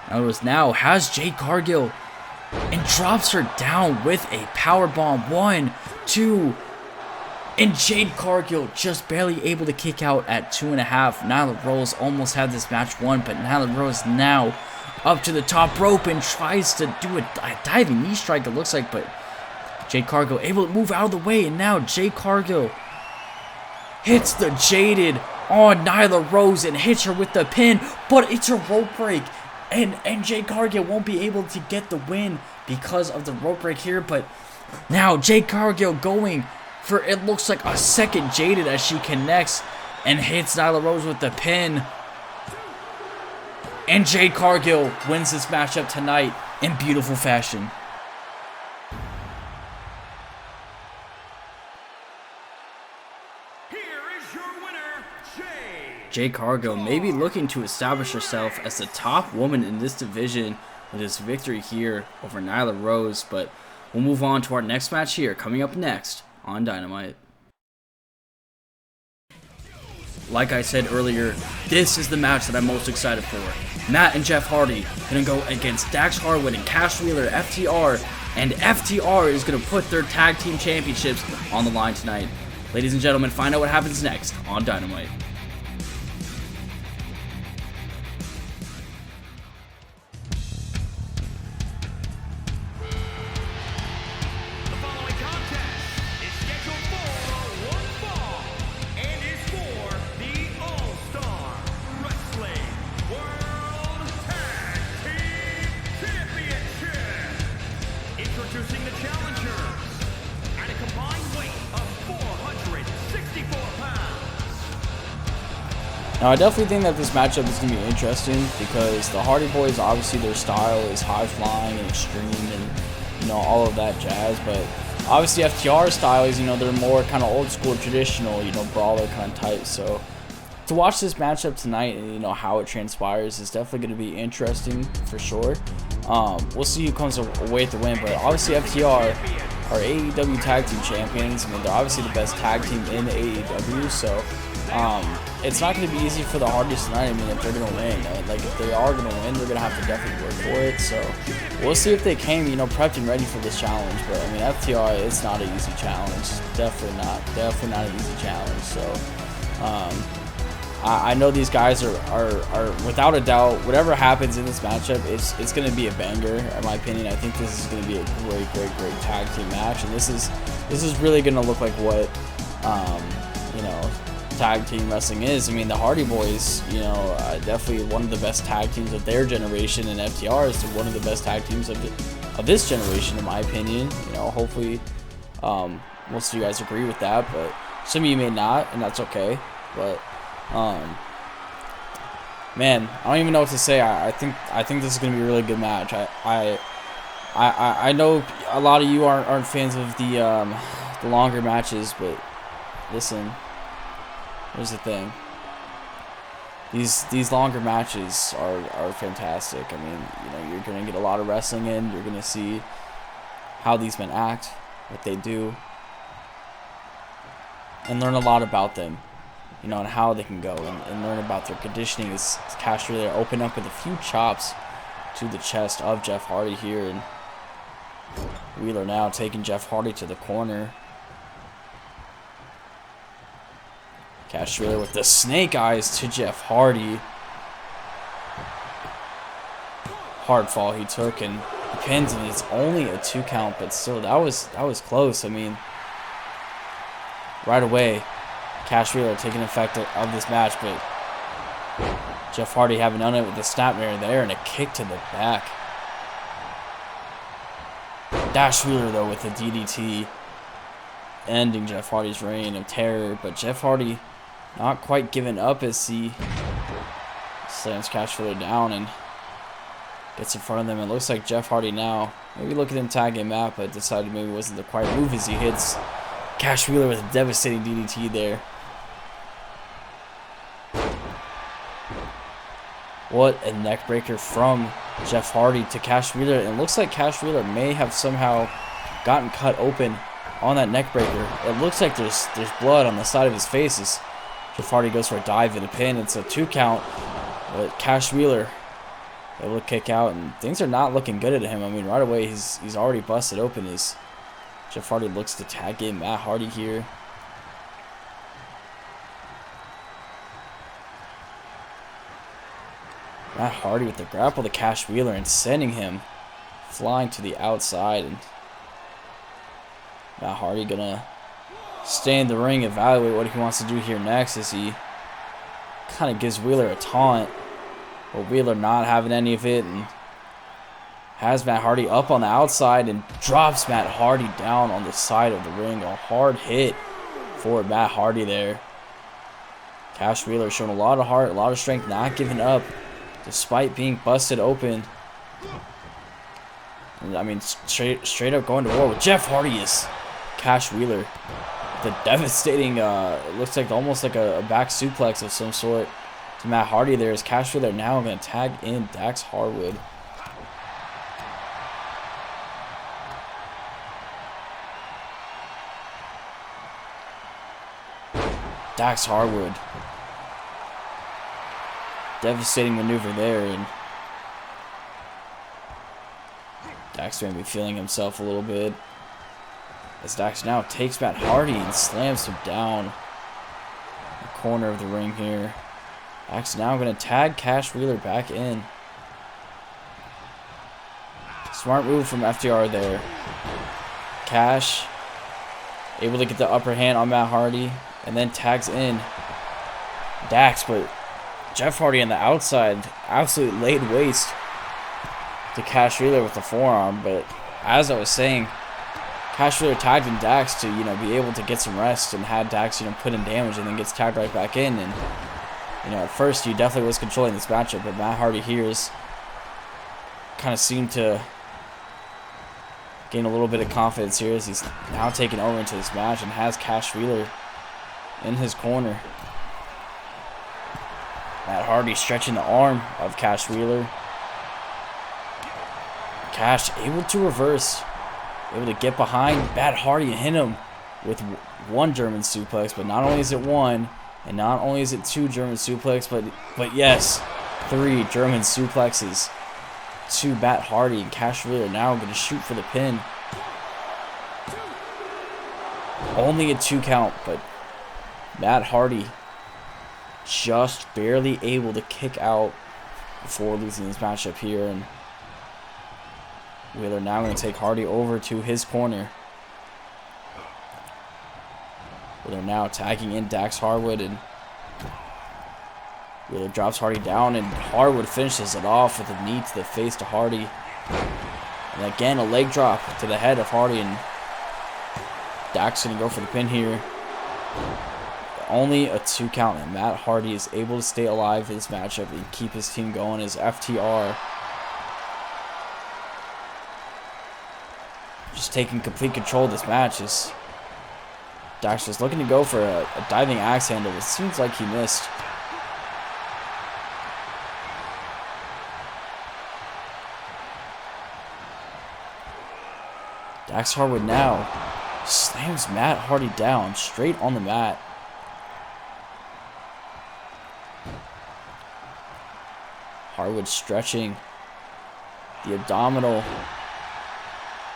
Nyla Rose now has Jade Cargill and drops her down with a powerbomb. 1, 2, and Jade Cargill just barely able to kick out at 2.5. Nyla Rose almost had this match won, but Nyla Rose now up to the top rope and tries to do a diving knee strike, it looks like, but Jade Cargill able to move out of the way, and now Jade Cargill hits the Jaded on Nyla Rose and hits her with the pin, but it's a rope break, and Jade Cargill won't be able to get the win because of the rope break here. But now Jade Cargill going for, it looks like, a second Jaded as she connects and hits Nyla Rose with the pin. And Jade Cargill wins this matchup tonight in beautiful fashion. Jade Cargill may be looking to establish herself as the top woman in this division with this victory here over Nyla Rose, but we'll move on to our next match here, coming up next on Dynamite. Like I said earlier, this is the match that I'm most excited for. Matt and Jeff Hardy going to go against Dax Harwood and Cash Wheeler, FTR, and FTR is going to put their tag team championships on the line tonight. Ladies and gentlemen, find out what happens next on Dynamite. Introducing the challengers at a combined weight of 464 pounds. Now, I definitely think that this matchup is going to be interesting because the Hardy Boys, obviously their style is high flying and extreme and, you know, all of that jazz. But obviously FTR's style is, you know, they're more kind of old school, traditional, you know, brawler kind of type. So to watch this matchup tonight and, you know, how it transpires is definitely going to be interesting for sure. We'll see who comes away with the win, but obviously FTR are AEW Tag Team Champions. I mean, they're obviously the best tag team in AEW, so it's not going to be easy for the Hardys tonight. I mean, if they're going to win, like if they are going to win, they're going to have to definitely work for it. So we'll see if they came, prepped and ready for this challenge. But I mean, FTR, it's not an easy challenge. Definitely not an easy challenge. So I know these guys are without a doubt, whatever happens in this matchup, it's going to be a banger, in my opinion. I think this is going to be a great tag team match, and this is really going to look like what tag team wrestling is. I mean, the Hardy Boys, definitely one of the best tag teams of their generation, and FTR is one of the best tag teams of this generation, in my opinion. Hopefully, most of you guys agree with that, but some of you may not, and that's okay. But man, I don't even know what to say. I think this is gonna be a really good match. I know a lot of you aren't fans of the longer matches, but listen, here's the thing. These longer matches are fantastic. I mean, you're gonna get a lot of wrestling in. You're gonna see how these men act, what they do, and learn a lot about them. And how they can go and learn about their conditioning. As Cash Wheeler open up with a few chops to the chest of Jeff Hardy here, and Wheeler now taking Jeff Hardy to the corner. Cash Wheeler with the snake eyes to Jeff Hardy. Hard fall he took, and the pins, and it's only a 2 count, but still that was close. I mean, right away, Cash Wheeler taking effect of this match, but Jeff Hardy having done it with the snapmare there and a kick to the back. Dash Wheeler, though, with the DDT, ending Jeff Hardy's reign of terror, but Jeff Hardy not quite giving up as he slams Cash Wheeler down and gets in front of them. It looks like Jeff Hardy now, maybe looking at him tagging Matt, but decided maybe it wasn't the quite move as he hits Cash Wheeler with a devastating DDT there. What a neck breaker from Jeff Hardy to Cash Wheeler. And it looks like Cash Wheeler may have somehow gotten cut open on that neck breaker. It looks like there's blood on the side of his face as Jeff Hardy goes for a dive and a pin. It's a 2 count, but Cash Wheeler able to kick out, and things are not looking good at him. I mean, right away he's already busted open as Jeff Hardy looks to tag in Matt Hardy here. Matt Hardy with the grapple to Cash Wheeler and sending him flying to the outside. And Matt Hardy gonna stay in the ring, evaluate what he wants to do here next as he kind of gives Wheeler a taunt. But Wheeler not having any of it and has Matt Hardy up on the outside and drops Matt Hardy down on the side of the ring. A hard hit for Matt Hardy there. Cash Wheeler showing a lot of heart, a lot of strength, not giving up despite being busted open. And, I mean, straight up going to war with Jeff Hardy is Cash Wheeler. The devastating, it looks like almost like a back suplex of some sort to Matt Hardy there. Is Cash Wheeler now going to tag in Dax Harwood. Dax Harwood. Devastating maneuver there, and Dax may be feeling himself a little bit as Dax now takes Matt Hardy and slams him down the corner of the ring here. Dax now going to tag Cash Wheeler back in. Smart move from FTR there. Cash able to get the upper hand on Matt Hardy and then tags in Dax, but Jeff Hardy on the outside absolutely laid waste to Cash Wheeler with the forearm. But as I was saying, Cash Wheeler tagged in Dax to be able to get some rest and had Dax put in damage, and then gets tagged right back in. And at first he definitely was controlling this matchup, but Matt Hardy here is kind of seemed to gain a little bit of confidence here as he's now taking over into this match and has Cash Wheeler in his corner. Matt Hardy stretching the arm of Cash Wheeler. Cash able to reverse able to get behind Matt Hardy and hit him with one German suplex. But not only is it one, and not only is it two German suplex, but yes, 3 German suplexes to Matt Hardy, and Cash Wheeler now going to shoot for the pin. Only a 2 count, but Matt Hardy just barely able to kick out before losing this matchup here. And Wheeler now going to take Hardy over to his corner. Wheeler now tagging in Dax Harwood, and Wheeler drops Hardy down, and Harwood finishes it off with a knee to the face to Hardy. And again, a leg drop to the head of Hardy, and Dax going to go for the pin here. Only a 2 count, and Matt Hardy is able to stay alive in this matchup and keep his team going as FTR just taking complete control of this match. As Dax was looking to go for a diving axe handle, it seems like he missed. Dax Harwood now slams Matt Hardy down straight on the mat. Harwood stretching the abdominal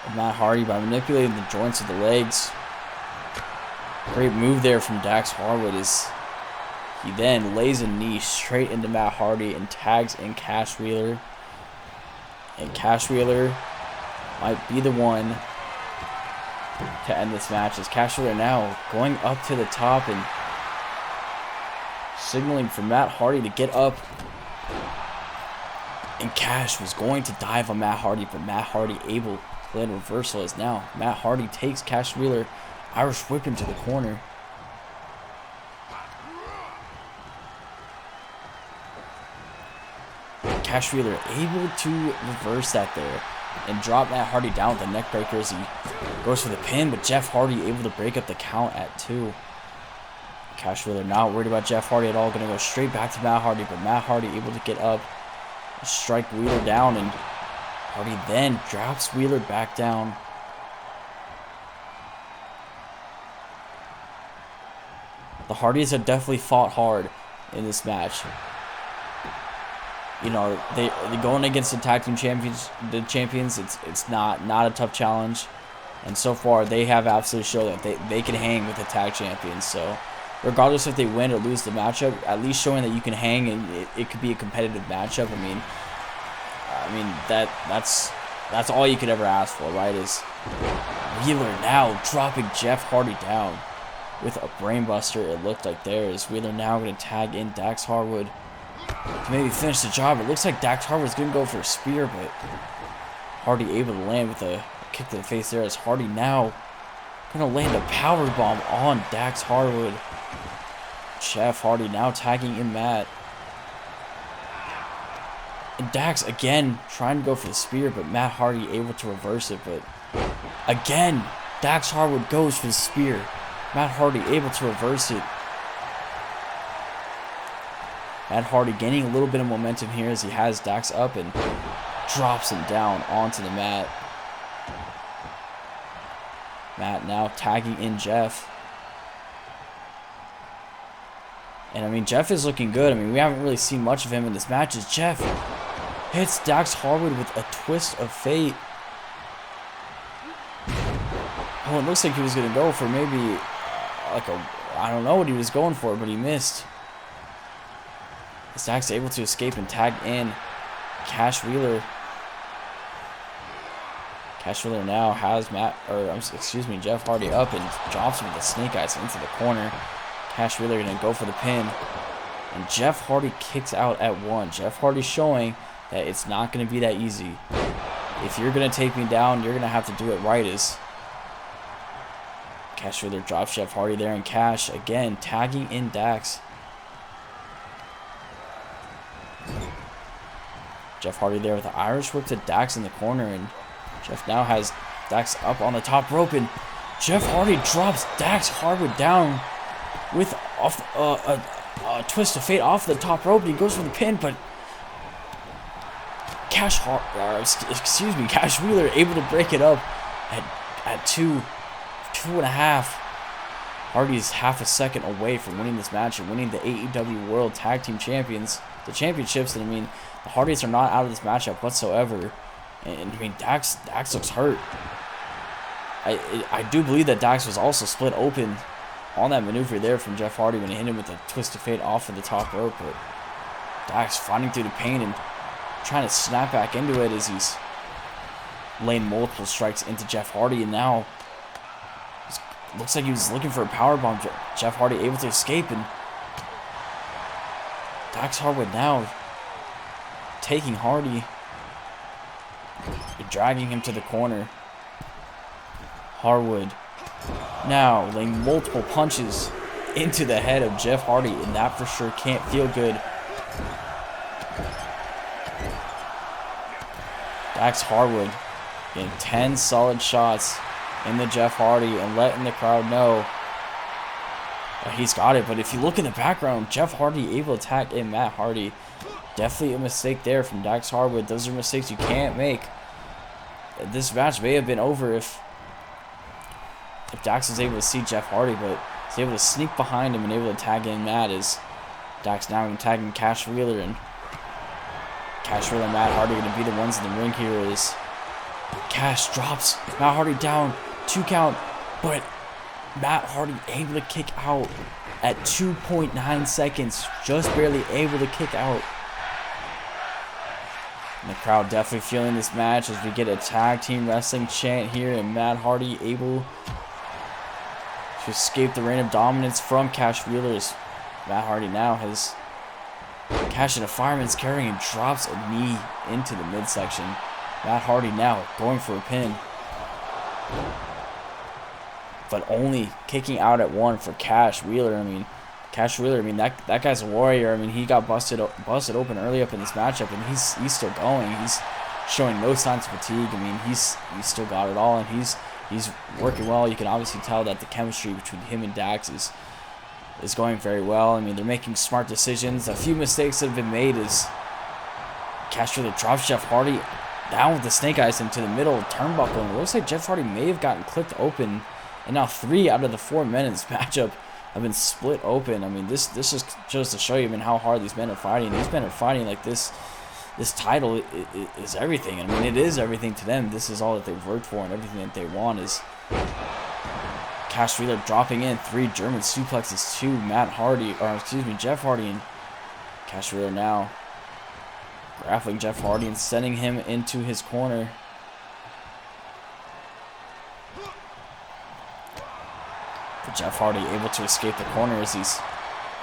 of Matt Hardy by manipulating the joints of the legs. Great move there from Dax Harwood as he then lays a knee straight into Matt Hardy and tags in Cash Wheeler. And Cash Wheeler might be the one to end this match, as Cash Wheeler now going up to the top and signaling for Matt Hardy to get up. And Cash was going to dive on Matt Hardy, but Matt Hardy able to land reversal, as now Matt Hardy takes Cash Wheeler, Irish whip into the corner. Cash Wheeler able to reverse that there and drop Matt Hardy down with the neck breaker as he goes for the pin, but Jeff Hardy able to break up the count at 2. Cash Wheeler not worried about Jeff Hardy at all, going to go straight back to Matt Hardy, but Matt Hardy able to get up, strike Wheeler down, and Hardy then drops Wheeler back down. The Hardys have definitely fought hard in this match. You know, they're going against the tag team champions. It's not a tough challenge, and so far they have absolutely shown that they can hang with the tag champions. So regardless if they win or lose the matchup, at least showing that you can hang and it could be a competitive matchup. I mean that's all you could ever ask for, right? Is Wheeler now dropping Jeff Hardy down with a brainbuster. It looked like there is Wheeler now going to tag in Dax Harwood to maybe finish the job. It looks like Dax Harwood's going to go for a spear, but Hardy able to land with a kick to the face there, as Hardy now going to land a power bomb on Dax Harwood. Jeff Hardy now tagging in Matt. And Dax again trying to go for the spear, but Matt Hardy able to reverse it. But again, Dax Harwood goes for the spear. Matt Hardy able to reverse it. Matt Hardy gaining a little bit of momentum here as he has Dax up and drops him down onto the mat. Matt now tagging in Jeff. And I mean, Jeff is looking good. I mean, we haven't really seen much of him in this match as Jeff hits Dax Harwood with a twist of fate. Oh, it looks like he was going to go for maybe like I don't know what he was going for, but he missed. Dax able to escape and tag in Cash Wheeler. Cash Wheeler now has Jeff Hardy up and drops him with the snake eyes into the corner. Cash Wheeler going to go for the pin, and Jeff Hardy kicks out at 1. Jeff Hardy showing that it's not going to be that easy. If you're going to take me down, you're going to have to do it right. As Cash Wheeler drops Jeff Hardy there, and Cash again tagging in Dax. Jeff Hardy there with the Irish whip to Dax in the corner, and Jeff now has Dax up on the top rope, and Jeff Hardy drops Dax Harwood down with a twist of fate off the top rope, and he goes for the pin, but Cash Wheeler able to break it up, and at 2.5. Hardy's half a second away from winning this match and winning the AEW World Tag Team the championships. And I mean, the Hardys are not out of this matchup whatsoever. And I mean, Dax looks hurt. I do believe that Dax was also split open on that maneuver there from Jeff Hardy when he hit him with a twist of fate off of the top rope. But Dax fighting through the pain and trying to snap back into it as he's laying multiple strikes into Jeff Hardy. And now looks like he was looking for a powerbomb. Jeff Hardy able to escape, and Dax Harwood now taking Hardy, dragging him to the corner. Harwood now laying multiple punches into the head of Jeff Hardy, and that for sure can't feel good. Dax Harwood getting 10 solid shots into Jeff Hardy and letting the crowd know that he's got it. But if you look in the background, Jeff Hardy able to attack in Matt Hardy. Definitely a mistake there from Dax Harwood. Those are mistakes you can't make. This match may have been over if Dax was able to see Jeff Hardy, but he's able to sneak behind him and able to tag in Matt as Dax now tagging Cash Wheeler, and Cash Wheeler and Matt Hardy are going to be the ones in the ring here as Cash drops Matt Hardy down, 2 count, but Matt Hardy able to kick out at 2.9 seconds, just barely able to kick out. And the crowd definitely feeling this match as we get a tag team wrestling chant here, and Matt Hardy able to escape the reign of dominance from Cash Wheeler as Matt Hardy now has Cash in a fireman's carry and drops a knee into the midsection. Matt Hardy now going for a pin, but only kicking out at 1 for Cash Wheeler. I mean, Cash Wheeler, I mean, that guy's a warrior. I mean, he got busted open early up in this matchup, and he's still going. He's showing no signs of fatigue. I mean, he's still got it all, and he's working well. You can obviously tell that the chemistry between him and Dax is going very well. I mean, they're making smart decisions. A few mistakes that have been made is Cash Wheeler drops Jeff Hardy down with the snake eyes into the middle turnbuckle, and it looks like Jeff Hardy may have gotten clipped open. And now 3 out of the 4 men in this matchup have been split open. I mean, this just shows to show you, I mean, how hard these men are fighting. These men are fighting like this. This title is everything. I mean, it is everything to them. This is all that they've worked for, and everything that they want is Cash Wheeler dropping in 3 German suplexes to Jeff Hardy, and Cash Wheeler now grappling Jeff Hardy and sending him into his corner. But Jeff Hardy able to escape the corner as he's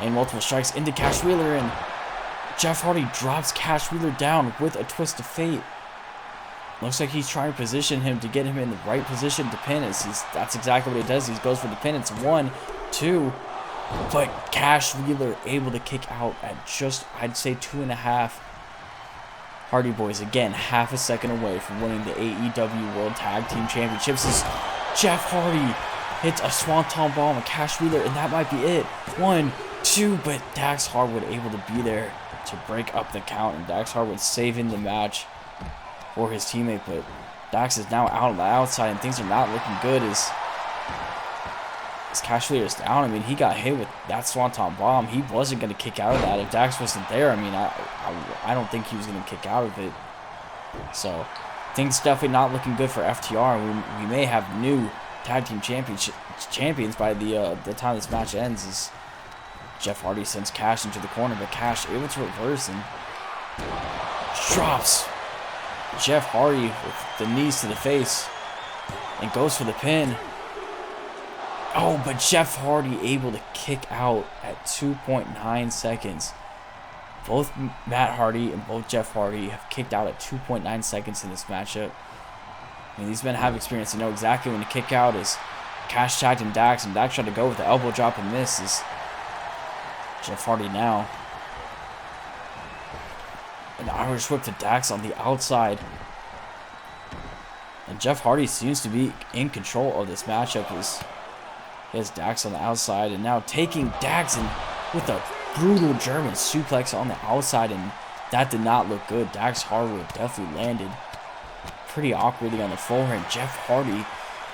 in multiple strikes into Cash Wheeler, and Jeff Hardy drops Cash Wheeler down with a twist of fate. Looks like he's trying to position him to get him in the right position to pin. That's exactly what he does. He goes for the pin. It's 1, 2, but Cash Wheeler able to kick out at just, I'd say, 2.5. Hardy Boys again half a second away from winning the AEW World Tag Team Championships as Jeff Hardy hits a swanton bomb of Cash Wheeler, and that might be it. 1, 2, but Dax Harwood able to be there to break up the count, and Dax Harwood saving the match for his teammate. But Dax is now out on the outside, and things are not looking good as Cash Wheeler is down. I mean, he got hit with that swanton bomb. He wasn't going to kick out of that if Dax wasn't there. I mean, I don't think he was going to kick out of it. So things definitely not looking good for FTR. We may have new tag team champions by the time this match ends, as Jeff Hardy sends Cash into the corner, but Cash able to reverse and drops Jeff Hardy with the knees to the face and goes for the pin. Oh, but Jeff Hardy able to kick out at 2.9 seconds. Both Matt Hardy and both Jeff Hardy have kicked out at 2.9 seconds in this matchup. I mean, these men have experience. They know exactly when to kick out. As Cash tagged in Dax, and Dax tried to go with the elbow drop and misses. Jeff Hardy now. An Irish whip to Dax on the outside. And Jeff Hardy seems to be in control of this matchup as he has Dax on the outside, and now taking Dax in with a brutal German suplex on the outside, and that did not look good. Dax Harwood definitely landed pretty awkwardly on the floor, and Jeff Hardy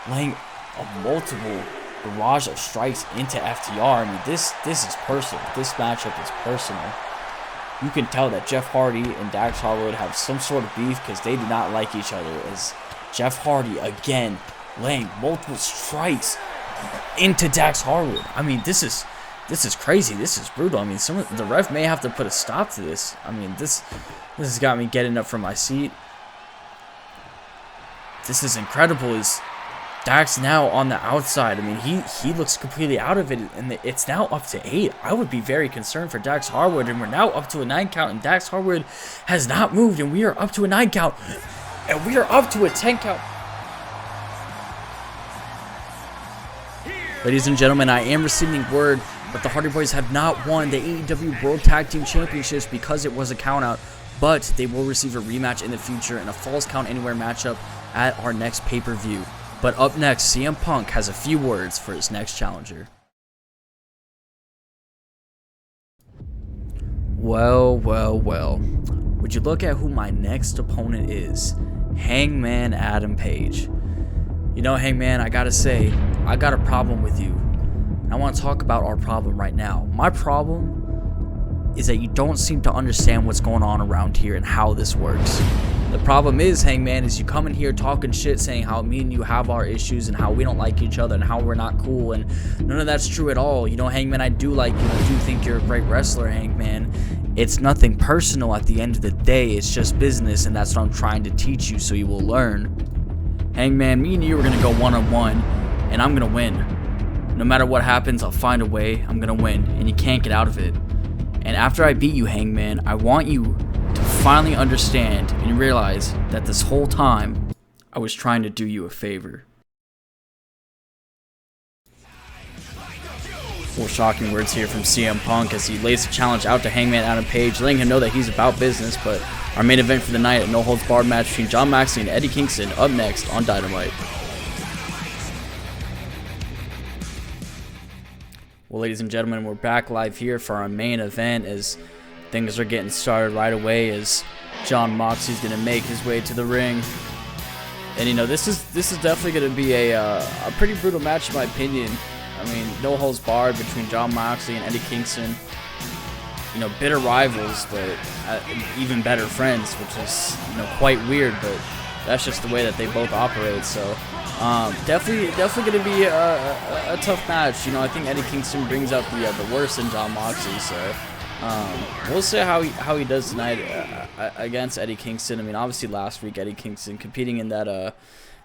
laying a multiple barrage of strikes into FTR. I mean, this is personal. This matchup is personal. You can tell that Jeff Hardy and Dax Harwood have some sort of beef because they do not like each other. As Jeff Hardy again laying multiple strikes into Dax Harwood. I mean, this is crazy. This is brutal. I mean, the ref may have to put a stop to this. I mean, this has got me getting up from my seat. This is incredible. Is Dax now on the outside? I mean, he looks completely out of it, and it's now up to 8. I would be very concerned for Dax Harwood, and we're now up to a 9 count, and Dax Harwood has not moved, and we are up to a 9 count, and we are up to a 10 count. Ladies and gentlemen, I am receiving word that the Hardy Boys have not won the AEW World Tag Team Championships because it was a countout, but they will receive a rematch in the future in a Falls Count Anywhere matchup at our next pay-per-view. But up next, CM Punk has a few words for his next challenger. Well. Would you look at who my next opponent is? Hangman Adam Page. You know, Hangman, I gotta say, I got a problem with you. And I want to talk about our problem right now. My problem is that you don't seem to understand what's going on around here and how this works. The problem is, Hangman, is you come in here talking shit, saying how me and you have our issues and how we don't like each other and how we're not cool, and none of that's true at all. You know, Hangman, I do like you. I do think you're a great wrestler, Hangman. It's nothing personal at the end of the day. It's just business, and that's what I'm trying to teach you so you will learn. Hangman, me and you are going to go one-on-one, and I'm going to win. No matter what happens, I'll find a way. I'm going to win, and you can't get out of it. And after I beat you, Hangman, I want you to finally understand and realize that this whole time, I was trying to do you a favor. Well, shocking words here from CM Punk as he lays the challenge out to Hangman Adam Page, letting him know that he's about business. But our main event for the night, a no-holds-barred match between Jon Moxley and Eddie Kingston, up next on Dynamite. Well, ladies and gentlemen, we're back live here for our main event as things are getting started right away as Jon Moxley's going to make his way to the ring. And, you know, this is definitely going to be a pretty brutal match in my opinion. I mean, no holds barred between Jon Moxley and Eddie Kingston. You know, bitter rivals, but even better friends, which is, you know, quite weird, but that's just the way that they both operate. So, definitely going to be a tough match. You know, I think Eddie Kingston brings out the worst in Jon Moxley. So, we'll see how he does tonight against Eddie Kingston. I mean, obviously last week Eddie Kingston competing in that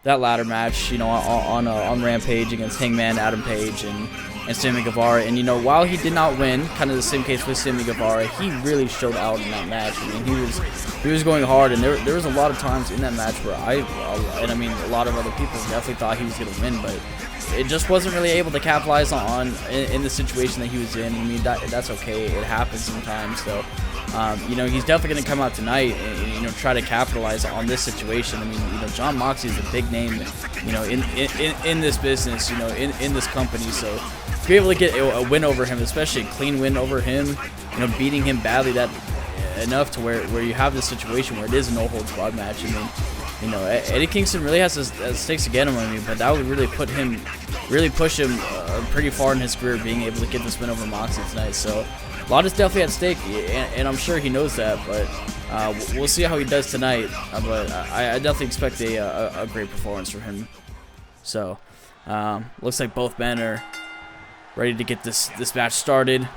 ladder match, you know, on Rampage against Hangman Adam Page and Sammy Guevara. And, you know, while he did not win, kind of the same case with Sammy Guevara, he really showed out in that match. I mean, he was going hard, and there was a lot of times in that match where I mean, a lot of other people definitely thought he was going to win, but it just wasn't really able to capitalize in the situation that he was in. I mean, that's okay. It happens sometimes. So, you know, he's definitely going to come out tonight and, you know, try to capitalize on this situation. I mean, you know, Jon Moxley is a big name, you know, in this business, you know, in this company. So to be able to get a win over him, especially a clean win over him, you know, beating him badly enough to where you have this situation where it is a no-holds-barred match. I mean, you know, Eddie Kingston really has stakes to get him. I mean, but that would really push him pretty far in his career, being able to get this win over Moxley tonight. So a lot is definitely at stake, and I'm sure he knows that. But we'll see how he does tonight. But I definitely expect a great performance from him. So looks like both men are ready to get this match started.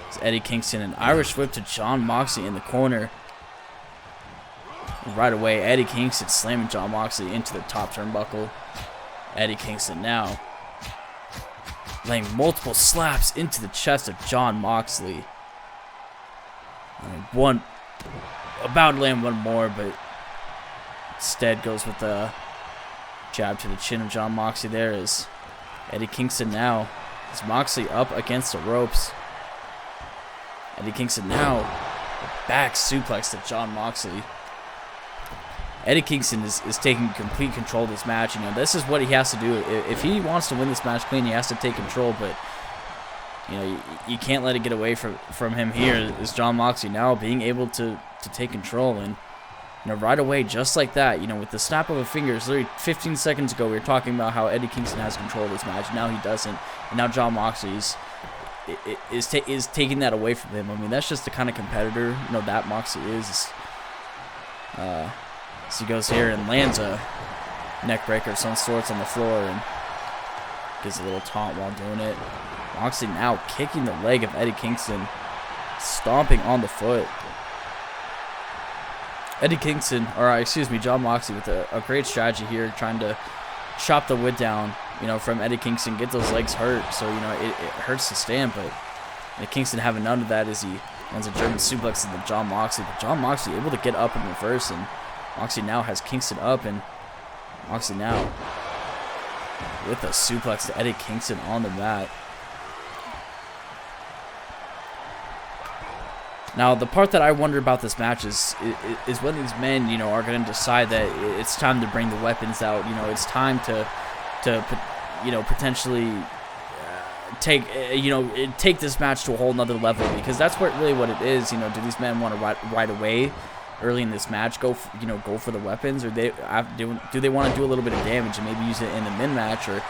It's Eddie Kingston, an Irish whip to Jon Moxley in the corner. Right away, Eddie Kingston slamming Jon Moxley into the top turnbuckle. Eddie Kingston now laying multiple slaps into the chest of Jon Moxley. About to land one more, but instead goes with the jab to the chin of Jon Moxley. There is Eddie Kingston now. Is Moxley up against the ropes. Eddie Kingston now back suplex to Jon Moxley. Eddie Kingston is taking complete control of this match. You know, this is what he has to do. If he wants to win this match clean, he has to take control. But, you know, you can't let it get away from him here. Is Jon Moxley now being able to take control. And right away, just like that, with the snap of a finger. Literally 15 seconds ago, we were talking about how Eddie Kingston has control of this match. Now he doesn't, and now Jon Moxley is taking that away from him. I mean, that's just the kind of competitor, that Moxley is. So he goes here and lands a neck breaker of some sorts on the floor and gives a little taunt while doing it. Moxley now kicking the leg of Eddie Kingston, stomping on the foot. Jon Moxley with a great strategy here, trying to chop the wood down, from Eddie Kingston, get those legs hurt, so, it hurts to stand, but Eddie Kingston having none of that as he lands a German suplex into Jon Moxley, but Jon Moxley able to get up in reverse, and Moxley now has Kingston up, and Moxley now with a suplex to Eddie Kingston on the mat. Now, the part that I wonder about this match is when these men, are going to decide that it's time to bring the weapons out. It's time to potentially take this match to a whole nother level, because that's what it is. Do these men want to right away, early in this match, go for the weapons, or do they want to do a little bit of damage and maybe use it in the mid match, or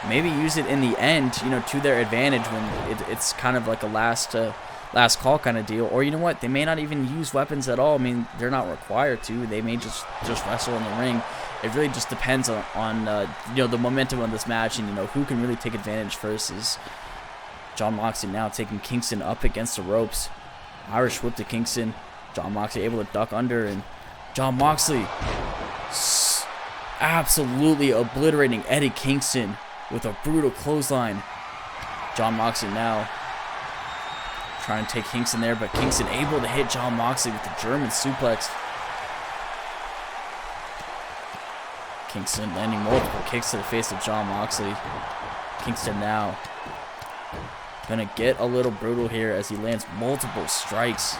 maybe use it in the end, to their advantage when it's kind of like a last call kind of deal, or they may not even use weapons at all. I mean, they're not required to. They may just wrestle in the ring. It really just depends on the momentum of this match and who can really take advantage first. Is Jon Moxley now taking Kingston up against the ropes. Irish whip to Kingston. Jon Moxley able to duck under, and Jon Moxley absolutely obliterating Eddie Kingston with a brutal clothesline. Jon Moxley now trying to take Kingston there, but Kingston able to hit Jon Moxley with the German suplex. Kingston landing multiple kicks to the face of Jon Moxley. Kingston now gonna get a little brutal here as he lands multiple strikes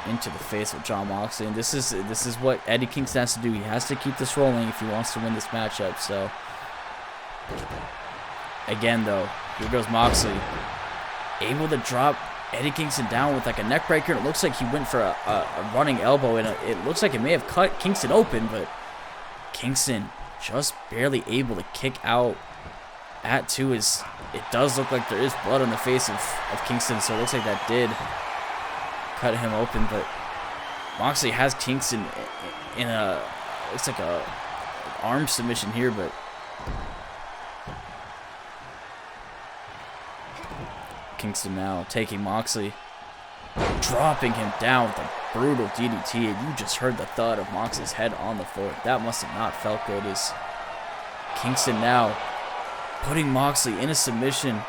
into the face of Jon Moxley. And this is what Eddie Kingston has to do. He has to keep this rolling if he wants to win this matchup. So again, though, here goes Moxley, able to drop Eddie Kingston down with like a neck breaker. It looks like he went for a running elbow, and it looks like it may have cut Kingston open, but Kingston just barely able to kick out at two. It does look like there is blood on the face of Kingston, so it looks like that did cut him open, but Moxley has Kingston in looks like a arm submission here, but Kingston now taking Moxley, dropping him down with a brutal DDT, and you just heard the thud of Moxley's head on the floor. That must have not felt good. As Kingston now putting Moxley in a submission,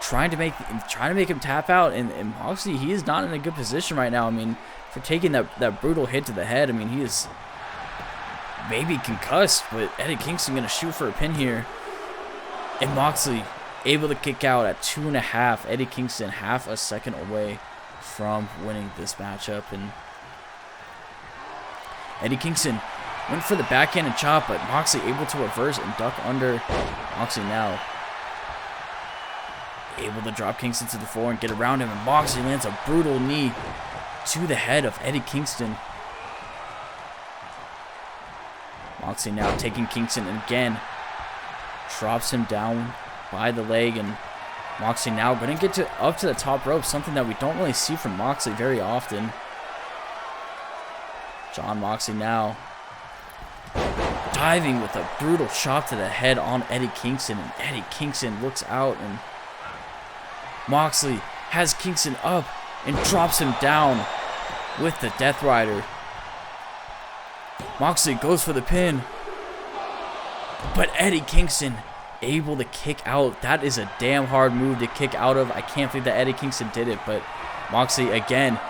trying to make him tap out, and Moxley, he is not in a good position right now. I mean, for taking that brutal hit to the head, I mean, he is maybe concussed, but Eddie Kingston gonna shoot for a pin here, and Moxley able to kick out at 2.5. Eddie Kingston half a second away from winning this matchup, and Eddie Kingston went for the backhand and chop, but Moxley able to reverse and duck under. Moxley now able to drop Kingston to the floor and get around him, and Moxley lands a brutal knee to the head of Eddie Kingston. Moxley now taking Kingston and again drops him down by the leg, and Moxley now going to get up to the top rope, something that we don't really see from Moxley very often. Jon Moxley now diving with a brutal chop to the head on Eddie Kingston, and Eddie Kingston looks out, and Moxley has Kingston up and drops him down with the Death Rider. Moxley goes for the pin, but Eddie Kingston able to kick out. That is a damn hard move to kick out of. I can't believe that Eddie Kingston did it, but Moxley again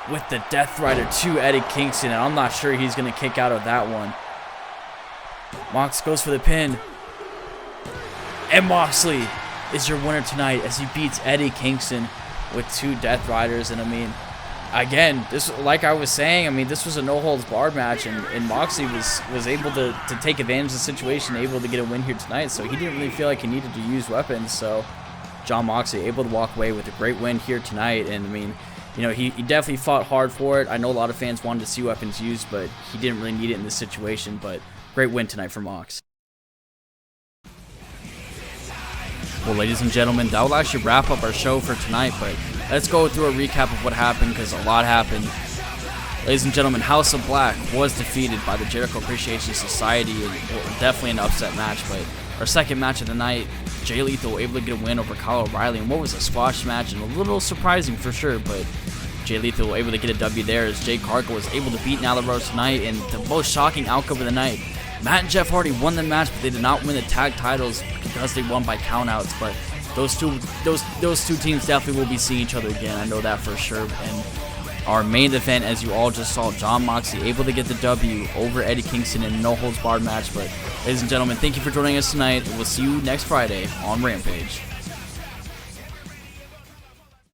with the Death Rider to Eddie Kingston, and I'm not sure he's going to kick out of that one. Mox goes for the pin, and Moxley is your winner tonight as he beats Eddie Kingston with 2 Death Riders. And I mean, again, this, like I was saying, I mean, this was a no-holds-barred match, and Moxley was able to take advantage of the situation, able to get a win here tonight, so he didn't really feel like he needed to use weapons. So Jon Moxley able to walk away with a great win here tonight, and I mean, you know, he definitely fought hard for it. I know a lot of fans wanted to see weapons used, but he didn't really need it in this situation. But great win tonight for Mox. Well, ladies and gentlemen, that will actually wrap up our show for tonight, but let's go through a recap of what happened, because a lot happened. Ladies and gentlemen, House of Black was defeated by the Jericho Appreciation Society, and definitely an upset match, but our second match of the night, Jay Lethal able to get a win over Kyle O'Reilly, and what was a squash match, and a little surprising for sure, but Jay Lethal able to get a W there, as Jay Cargill was able to beat Nyla Rose tonight, and the most shocking outcome of the night, Matt and Jeff Hardy won the match, but they did not win the tag titles because they won by countouts. But those two teams definitely will be seeing each other again. I know that for sure. And our main event, as you all just saw, Jon Moxley able to get the W over Eddie Kingston in a no-holds-barred match. But ladies and gentlemen, thank you for joining us tonight, and we'll see you next Friday on Rampage.